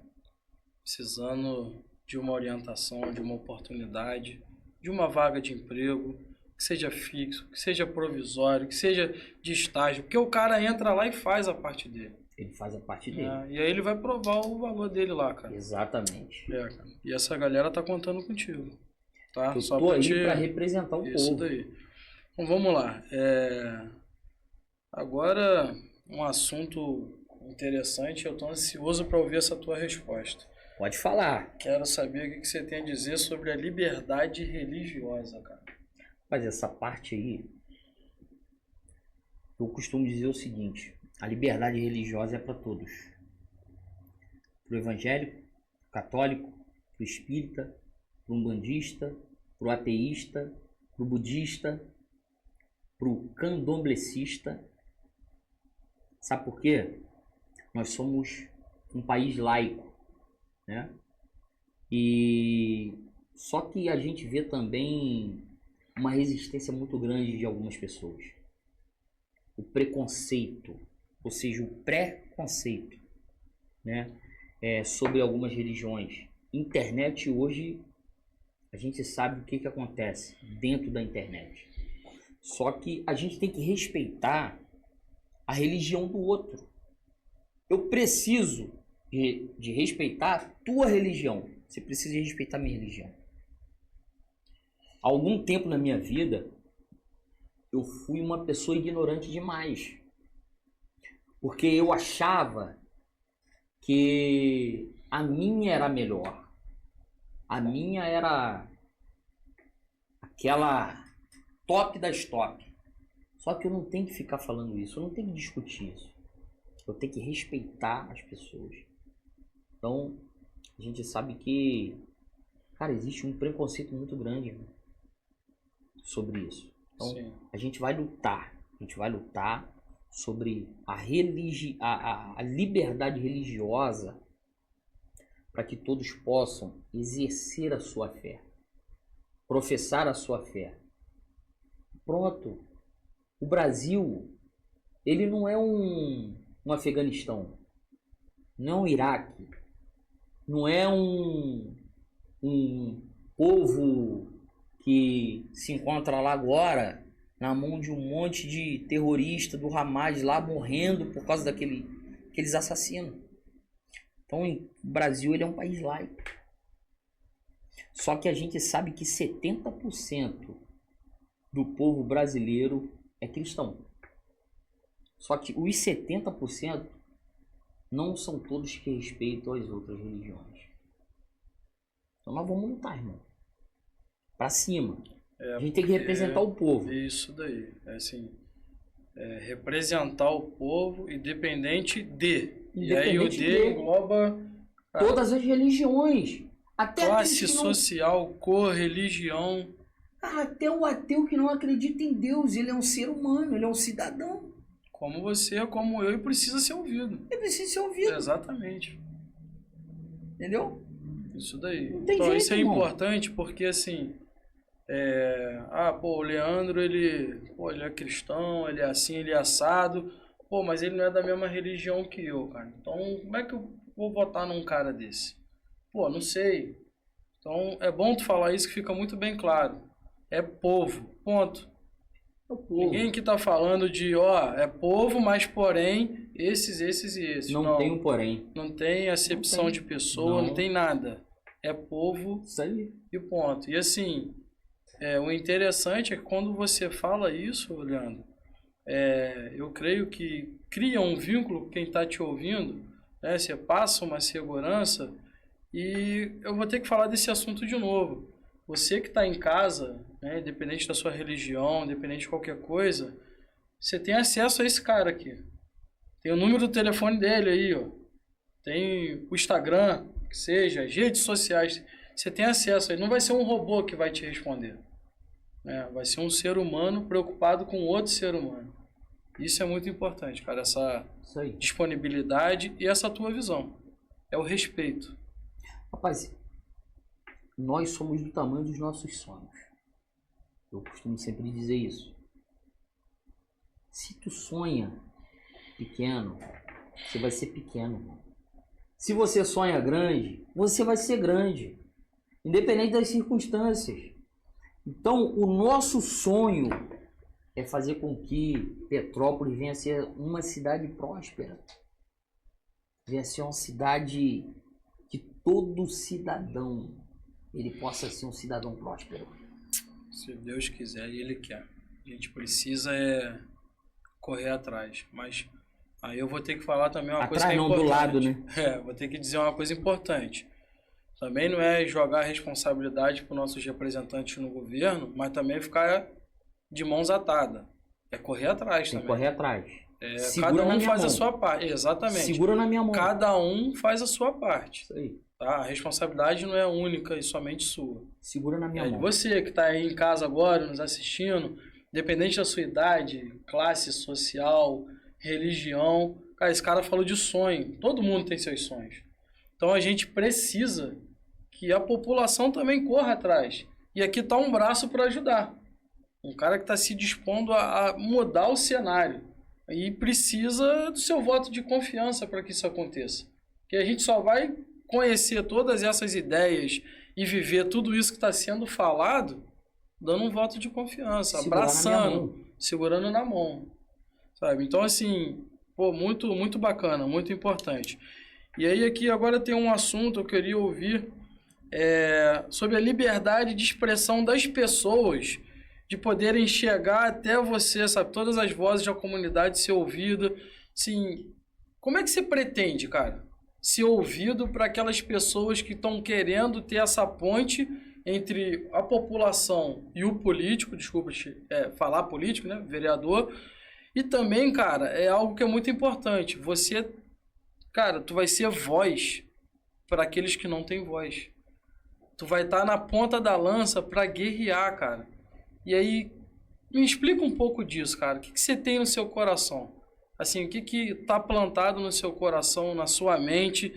precisando de uma orientação, de uma oportunidade, de uma vaga de emprego, que seja fixo, que seja provisório, que seja de estágio, porque o cara entra lá e faz a parte dele. Ele faz a parte dele. E aí ele vai provar o valor dele lá, cara. Exatamente. Cara. E essa galera tá contando contigo, tá? Eu Só tô aí te... pra representar o Isso povo. daí. Então vamos lá. Agora, um assunto interessante, eu tô ansioso para ouvir essa tua resposta. Pode falar. Quero saber o que você tem a dizer sobre a liberdade religiosa, cara. Mas essa parte aí, eu costumo dizer o seguinte, a liberdade religiosa é para todos. Para o evangélico, pro católico, para o espírita, para o umbandista, para o ateísta, para o budista, para o candomblessista, Sabe por quê? Nós somos um país laico, né? E só que a gente vê também uma resistência muito grande de algumas pessoas. O preconceito, ou seja, o pré-conceito, né? Sobre algumas religiões. Internet hoje, a gente sabe o que acontece dentro da internet. Só que a gente tem que respeitar a religião do outro. Eu preciso de respeitar a tua religião. Você precisa de respeitar a minha religião. Há algum tempo na minha vida, eu fui uma pessoa ignorante demais. Porque eu achava que a minha era melhor. A minha era aquela top das top. Só que eu não tenho que ficar falando isso, eu não tenho que discutir isso. Eu tenho que respeitar as pessoas. Então, a gente sabe que, cara, existe um preconceito muito grande, né, sobre isso. Então, sim, a gente vai lutar sobre a liberdade religiosa para que todos possam exercer a sua fé, professar a sua fé. Pronto. O Brasil, ele não é um Afeganistão, não é um Iraque, não é um povo que se encontra lá agora na mão de um monte de terrorista do Hamas lá morrendo por causa daqueles assassinos. Então, o Brasil, ele é um país laico. Só que a gente sabe que 70% do povo brasileiro é cristão. Só que os 70% não são todos que respeitam as outras religiões. Então nós vamos lutar, irmão. Pra cima. A gente tem que representar o povo. Isso daí. Representar o povo independente de. E aí o D engloba todas as religiões. Até classe social, cor, religião. Até o ateu que não acredita em Deus, ele é um ser humano, ele é um cidadão. Como você, como eu, e precisa ser ouvido. Ele precisa ser ouvido. Exatamente. Entendeu? Isso daí. Não tem então jeito, isso é irmão. importante porque assim, o Leandro, ele é cristão, ele é assim, ele é assado. Pô, mas ele não é da mesma religião que eu, cara. Então, como é que eu vou votar num cara desse? Pô, não sei. Então, é bom tu falar isso que fica muito bem claro. É povo, ponto. É o povo. Ninguém que tá falando de, é povo, mas porém, esses e esses. Não tem um porém. Não tem acepção de pessoa, não tem nada. É povo. Isso aí. E ponto. E assim, o interessante é que quando você fala isso, Leandro, eu creio que cria um vínculo com quem está te ouvindo, né? Você passa uma segurança e eu vou ter que falar desse assunto de novo. Você que está em casa, né, independente da sua religião, independente de qualquer coisa, você tem acesso a esse cara aqui. Tem o número do telefone dele aí, ó. Tem o Instagram, que seja, as redes sociais. Você tem acesso aí. Não vai ser um robô que vai te responder. Vai ser um ser humano preocupado com outro ser humano. Isso é muito importante, cara, essa disponibilidade e essa tua visão. É o respeito. Rapaz, nós somos do tamanho dos nossos sonhos. Eu costumo sempre dizer isso. Se tu sonha pequeno, você vai ser pequeno. Se você sonha grande, você vai ser grande. Independente das circunstâncias. Então, o nosso sonho é fazer com que Petrópolis venha a ser uma cidade próspera. Venha a ser uma cidade que todo cidadão ele possa ser um cidadão próspero. Se Deus quiser e Ele quer. A gente precisa correr atrás. Mas aí eu vou ter que falar também uma coisa que é importante. Do lado, né? Vou ter que dizer uma coisa importante. Também não é jogar a responsabilidade para os nossos representantes no governo, mas também ficar de mãos atadas. É correr atrás também. Tem que correr atrás. Cada um faz a sua parte. Exatamente. Segura na minha mão. Cada um faz a sua parte. Isso aí. Tá? A responsabilidade não é única e somente sua. Segura na minha mão. Você que está aí em casa agora, nos assistindo, independente da sua idade, classe social, religião. Cara, esse cara falou de sonho. Todo mundo tem seus sonhos. Então a gente precisa que a população também corra atrás. E aqui está um braço para ajudar. Um cara que está se dispondo a mudar o cenário. E precisa do seu voto de confiança para que isso aconteça. Porque a gente só vai conhecer todas essas ideias e viver tudo isso que está sendo falado dando um voto de confiança, abraçando, segurando na mão. Sabe? Então, assim, pô, muito, muito bacana, muito importante. E aí aqui agora tem um assunto que eu queria ouvir sobre a liberdade de expressão das pessoas, de poderem chegar até você, sabe? Todas as vozes da comunidade ser ouvida. Assim, como é que você pretende, cara, ser ouvido para aquelas pessoas que estão querendo ter essa ponte entre a população e o político, desculpa falar político, né? Vereador. E também, cara, é algo que é muito importante. Você, cara, tu vai ser voz para aqueles que não têm voz. Tu vai estar na ponta da lança para guerrear, cara. E aí, me explica um pouco disso, cara. O que você tem no seu coração? Assim, o que tá plantado no seu coração, na sua mente,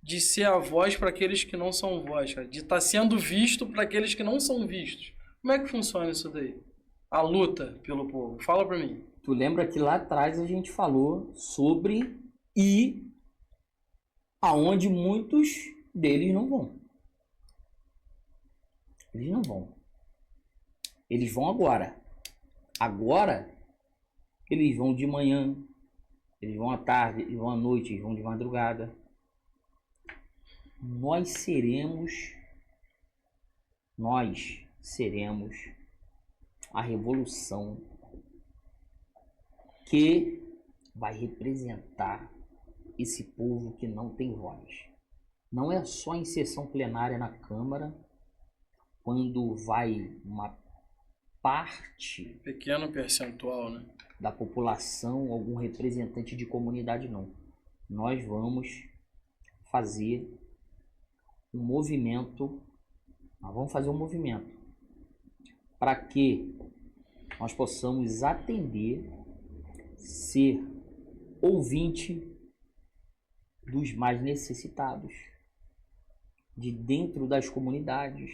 de ser a voz para aqueles que não são voz, cara? De estar sendo visto para aqueles que não são vistos. Como é que funciona isso daí? A luta pelo povo. Fala para mim. Tu lembra que lá atrás a gente falou sobre ir aonde muitos deles não vão. Eles não vão. Eles vão agora. Agora, eles vão de manhã, eles vão à tarde, eles vão à noite, eles vão de madrugada. Nós seremos a revolução que vai representar esse povo que não tem voz. Não é só em sessão plenária na Câmara, quando vai uma parte, pequeno percentual, né, da população, algum representante de comunidade, não. Nós vamos fazer um movimento, para que nós possamos atender, ser ouvinte dos mais necessitados, de dentro das comunidades,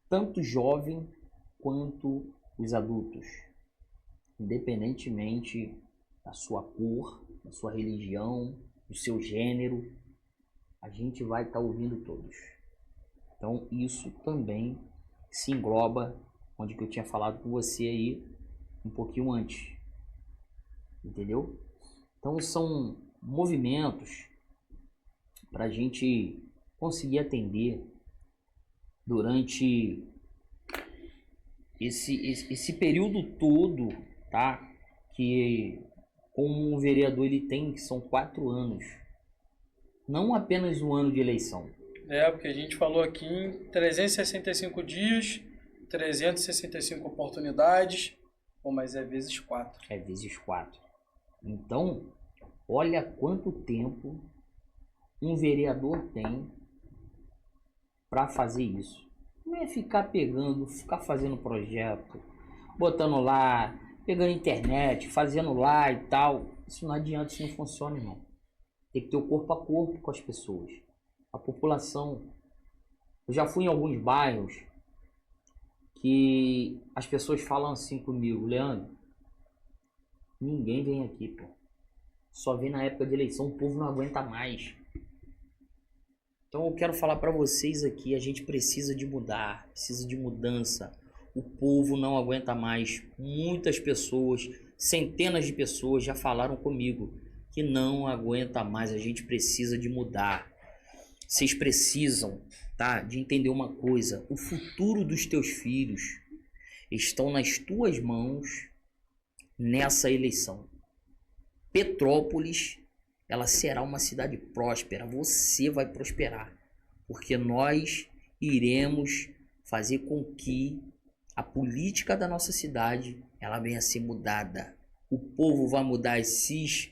tanto jovem quanto os adultos, independentemente da sua cor, da sua religião, do seu gênero, a gente vai estar ouvindo todos. Então isso também se engloba onde que eu tinha falado com você aí um pouquinho antes, entendeu? Então são movimentos para a gente conseguir atender durante esse período todo, tá? Que como um vereador ele tem, que são 4 anos. Não apenas um ano de eleição. Porque a gente falou aqui em 365 dias, 365 oportunidades, mas é vezes 4. É vezes 4. Então, olha quanto tempo um vereador tem para fazer isso. Não é ficar fazendo projeto, botando lá, pegando internet, fazendo lá e tal. Isso não adianta, isso não funciona, irmão. Tem que ter o corpo a corpo com as pessoas. A população. Eu já fui em alguns bairros que as pessoas falam assim comigo: Leandro, ninguém vem aqui, pô. Só vem na época de eleição, o povo não aguenta mais. Então eu quero falar para vocês aqui, a gente precisa de mudar, precisa de mudança. O povo não aguenta mais. Muitas pessoas, centenas de pessoas já falaram comigo que não aguenta mais, a gente precisa de mudar. Vocês precisam, tá, de entender uma coisa: o futuro dos teus filhos estão nas tuas mãos nessa eleição. Petrópolis, ela será uma cidade próspera, você vai prosperar, porque nós iremos fazer com que a política da nossa cidade ela venha a ser mudada. O povo vai mudar essa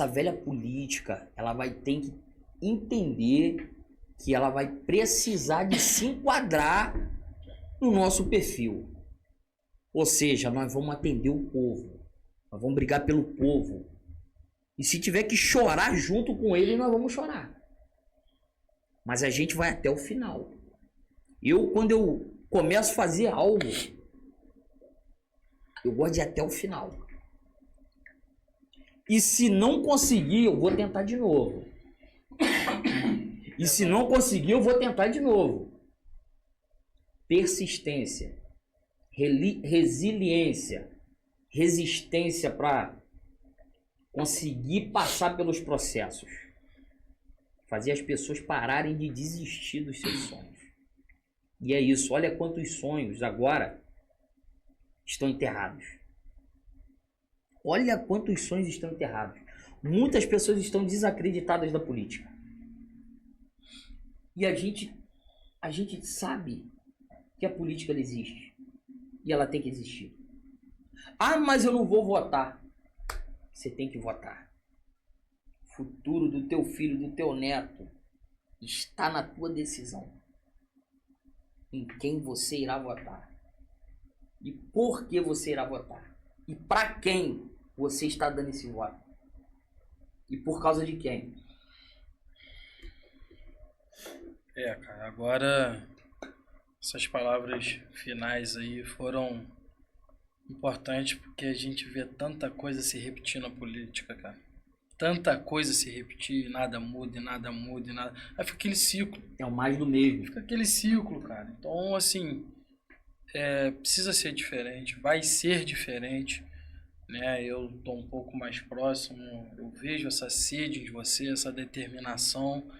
velha política, ela vai ter que entender que ela vai precisar de se enquadrar no nosso perfil. Ou seja, nós vamos atender o povo. Nós vamos brigar pelo povo. E se tiver que chorar junto com ele, nós vamos chorar. Mas a gente vai até o final. Quando eu começo a fazer algo, eu gosto de ir até o final. E se não conseguir, eu vou tentar de novo. E se não conseguir, eu vou tentar de novo. Persistência, resiliência, resistência para conseguir passar pelos processos. Fazer as pessoas pararem de desistir dos seus sonhos. E é isso. Olha quantos sonhos agora estão enterrados. Olha quantos sonhos estão enterrados. Muitas pessoas estão desacreditadas da política. E a gente sabe que a política ela existe. E ela tem que existir. Ah, mas eu não vou votar. Você tem que votar. O futuro do teu filho, do teu neto, está na tua decisão. Em quem você irá votar. E por que você irá votar. E para quem você está dando esse voto. E por causa de quem. Cara, agora essas palavras finais aí foram importantes porque a gente vê tanta coisa se repetir na política, cara. Tanta coisa se repetir, nada muda, nada muda, nada. Aí fica aquele ciclo. É o mais do mesmo. Fica aquele ciclo, cara. Então, assim, precisa ser diferente, vai ser diferente, né? Eu tô um pouco mais próximo, eu vejo essa sede de você, essa determinação.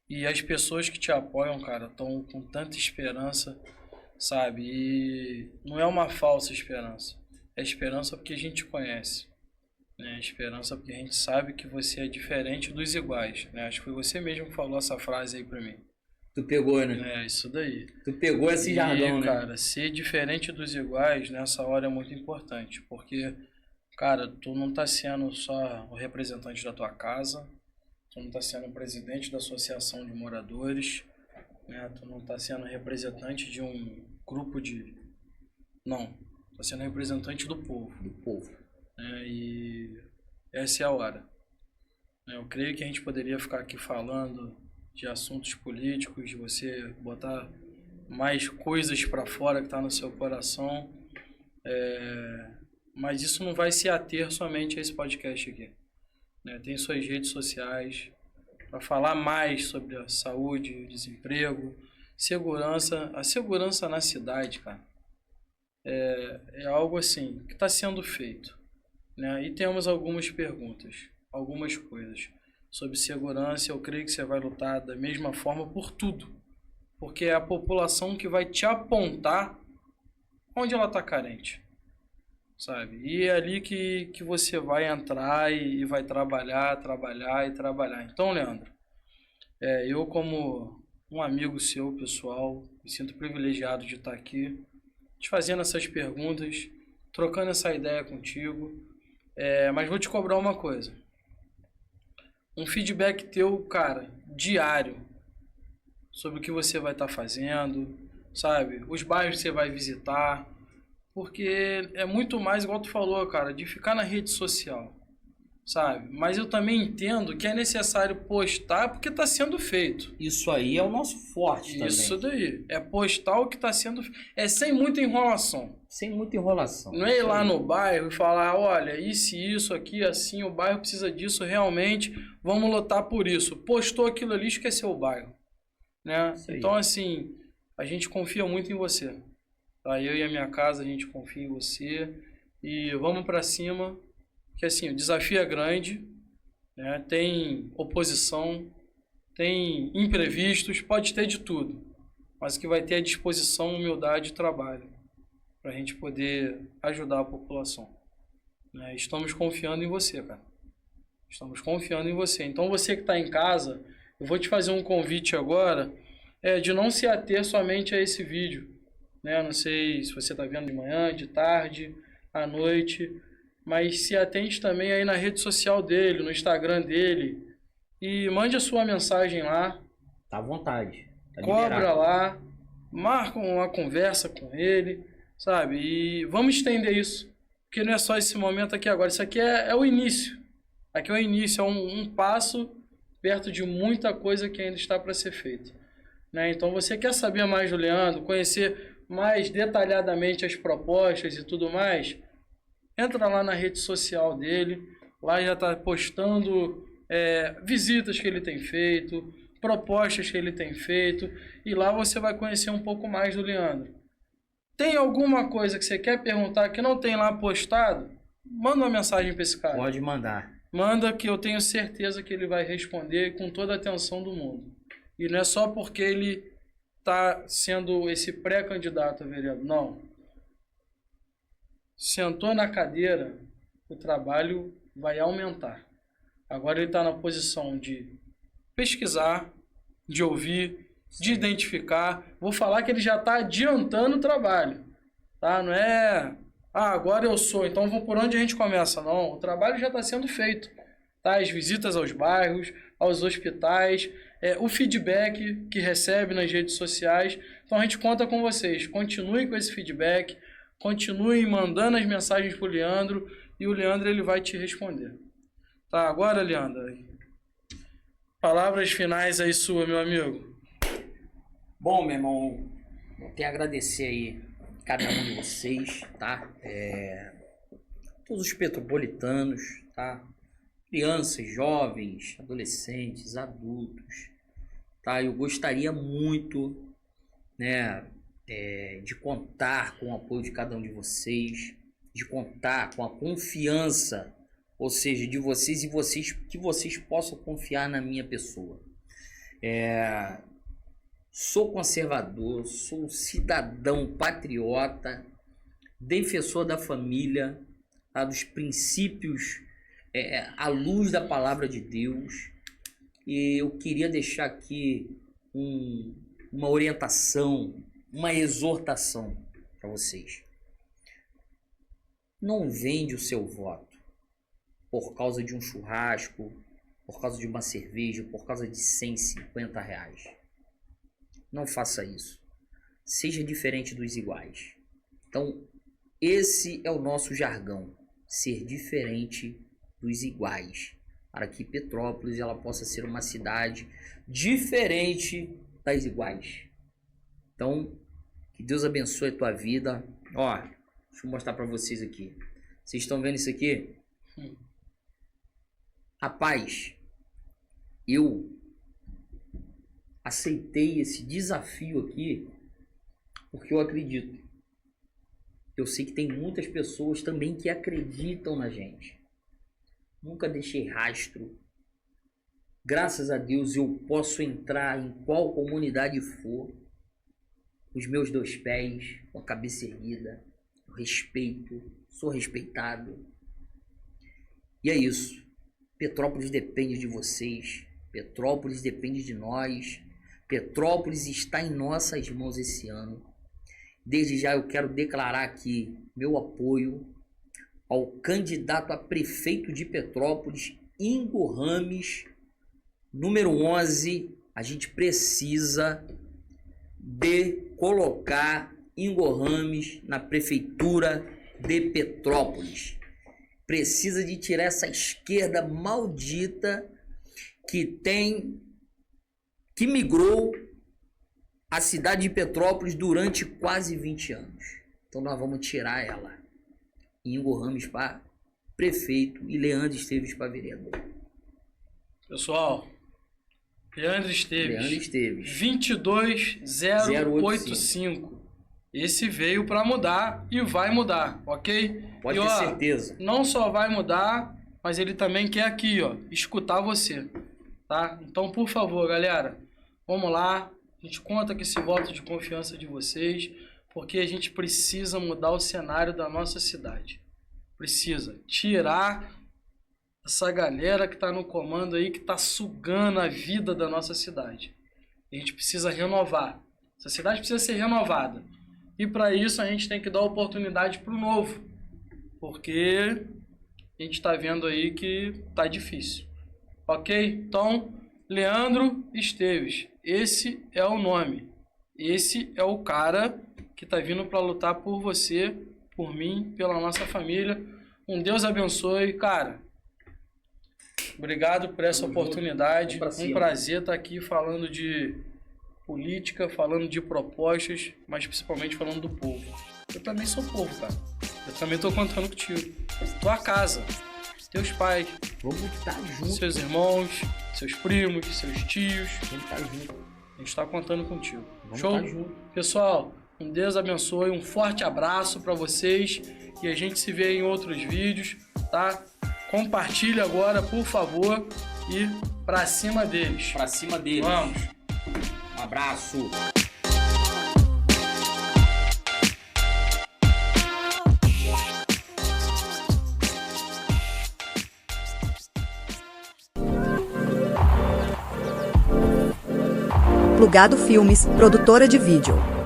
E as pessoas que te apoiam, cara, estão com tanta esperança, sabe? E não é uma falsa esperança. É esperança porque a gente conhece. Né? Esperança porque a gente sabe que você é diferente dos iguais. Né? Acho que foi você mesmo que falou essa frase aí pra mim. Tu pegou, né? Isso daí. Tu pegou esse jargão, né? Cara, ser diferente dos iguais nessa hora é muito importante. Porque, cara, tu não tá sendo só o representante da tua casa. Tu não está sendo presidente da associação de moradores, né? Tu não está sendo representante de um grupo de... Não, está sendo representante do povo. Do povo. Né? E essa é a hora. Eu creio que a gente poderia ficar aqui falando de assuntos políticos, de você botar mais coisas para fora que está no seu coração, mas isso não vai se ater somente a esse podcast aqui. Né, tem suas redes sociais para falar mais sobre a saúde, desemprego, segurança. A segurança na cidade, cara, é algo assim que está sendo feito. Né? E temos algumas perguntas, algumas coisas sobre segurança. Eu creio que você vai lutar da mesma forma por tudo, porque é a população que vai te apontar onde ela está carente. Sabe? E é ali que você vai entrar e vai trabalhar. Então, Leandro, eu como um amigo seu, pessoal, me sinto privilegiado de estar aqui, te fazendo essas perguntas, trocando essa ideia contigo, mas vou te cobrar uma coisa. Um feedback teu, cara, diário, sobre o que você vai estar fazendo, sabe? Os bairros que você vai visitar. Porque é muito mais, igual tu falou, cara, de ficar na rede social, sabe? Mas eu também entendo que é necessário postar porque está sendo feito. Isso aí é o nosso forte também. Isso daí. É postar o que está sendo feito. É sem muita enrolação. Sem muita enrolação. Não é ir lá no bairro e falar, olha, isso aqui, assim, o bairro precisa disso realmente, vamos lutar por isso. Postou aquilo ali, esqueceu o bairro. Né? Então, assim, a gente confia muito em você. Tá, eu e a minha casa, a gente confia em você e vamos para cima, que assim, o desafio é grande, né? Tem oposição, tem imprevistos, pode ter de tudo, mas que vai ter a disposição, humildade e trabalho para a gente poder ajudar a população. Né? Estamos confiando em você, cara. Estamos confiando em você. Então você que está em casa, eu vou te fazer um convite agora, de não se ater somente a esse vídeo. Né? Não sei se você está vendo de manhã, de tarde, à noite, mas se atente também aí na rede social dele, no Instagram dele, e mande a sua mensagem lá. Tá à vontade. Tá cobra liberado. lá, marca uma conversa com ele, sabe? E vamos estender isso. Porque não é só esse momento aqui agora, isso aqui é o início. Aqui é o início, é um passo perto de muita coisa que ainda está para ser feito. Né? Então, você quer saber mais do Leandro, conhecer mais detalhadamente as propostas e tudo mais, entra lá na rede social dele, lá já está postando visitas que ele tem feito, propostas que ele tem feito, e lá você vai conhecer um pouco mais do Leandro. Tem alguma coisa que você quer perguntar que não tem lá postado? Manda uma mensagem para esse cara. Pode mandar. Manda, que eu tenho certeza que ele vai responder com toda a atenção do mundo. E não é só porque ele está sendo esse pré-candidato a vereador. Não. Sentou na cadeira, o trabalho vai aumentar. Agora ele está na posição de pesquisar, de ouvir, de identificar. Vou falar que ele já está adiantando o trabalho. Tá? Não é... agora eu sou, então vou por onde a gente começa? Não, o trabalho já está sendo feito. Tá? As visitas aos bairros, aos hospitais, o feedback que recebe nas redes sociais. Então a gente conta com vocês. Continue com esse feedback, continue mandando as mensagens para o Leandro, e o Leandro ele vai te responder. Tá, agora, Leandro, palavras finais aí sua, meu amigo. Bom, meu irmão, vou até agradecer aí cada um de vocês, tá? Todos os petropolitanos, tá? Crianças, jovens, adolescentes, adultos, tá? Eu gostaria muito, né, de contar com o apoio de cada um de vocês, de contar com a confiança, ou seja, de vocês, que vocês possam confiar na minha pessoa. Sou conservador, sou cidadão patriota, defensor da família, tá? Dos princípios à luz da palavra de Deus. E eu queria deixar aqui uma orientação, uma exortação para vocês. Não vende o seu voto por causa de um churrasco, por causa de uma cerveja, por causa de R$150. Não faça isso. Seja diferente dos iguais. Então, esse é o nosso jargão. Ser diferente dos iguais. Para que Petrópolis ela possa ser uma cidade diferente das iguais. Então, que Deus abençoe a tua vida. Ó, deixa eu mostrar para vocês aqui. Vocês estão vendo isso aqui? Rapaz, eu aceitei esse desafio aqui porque eu acredito. Eu sei que tem muitas pessoas também que acreditam na gente. Nunca deixei rastro. Graças a Deus eu posso entrar em qual comunidade for, com os meus dois pés, com a cabeça erguida. Eu respeito, sou respeitado. E é isso. Petrópolis depende de vocês. Petrópolis depende de nós. Petrópolis está em nossas mãos esse ano. Desde já eu quero declarar aqui meu apoio ao candidato a prefeito de Petrópolis, Ingo Rames, número 11. A gente precisa de colocar Ingo Rames na prefeitura de Petrópolis. Precisa de tirar essa esquerda maldita que migrou a cidade de Petrópolis durante quase 20 anos. Então nós vamos tirar ela. Ingo Rames para prefeito e Leandro Esteves para vereador. Pessoal, Leandro Esteves. 22085. Esse veio para mudar e vai mudar, ok? Pode ter certeza. Não só vai mudar, mas ele também quer aqui, ó, escutar você, tá? Então, por favor, galera, vamos lá. A gente conta com esse voto de confiança de vocês, porque a gente precisa mudar o cenário da nossa cidade. Precisa tirar essa galera que está no comando aí, que está sugando a vida da nossa cidade. A gente precisa renovar. Essa cidade precisa ser renovada. E para isso a gente tem que dar oportunidade para o novo. Porque a gente está vendo aí que tá difícil. Ok? Então, Leandro Esteves. Esse é o nome. Esse é o cara que está vindo para lutar por você, por mim, pela nossa família. Um Deus abençoe. Cara, obrigado por essa oportunidade. Um prazer estar aqui falando de política, falando de propostas, mas principalmente falando do povo. Eu também sou povo, cara. Eu também tô contando contigo. Tua casa, teus pais, Vamos estar juntos. seus irmãos, seus primos, seus tios. Vamos estar juntos. A gente tá contando contigo. Vamos Show? estar juntos. Pessoal, um Deus abençoe, um forte abraço para vocês e a gente se vê em outros vídeos, tá? Compartilha agora, por favor, e pra cima deles. Pra cima deles. Vamos. Um abraço. Plugado Filmes, produtora de vídeo.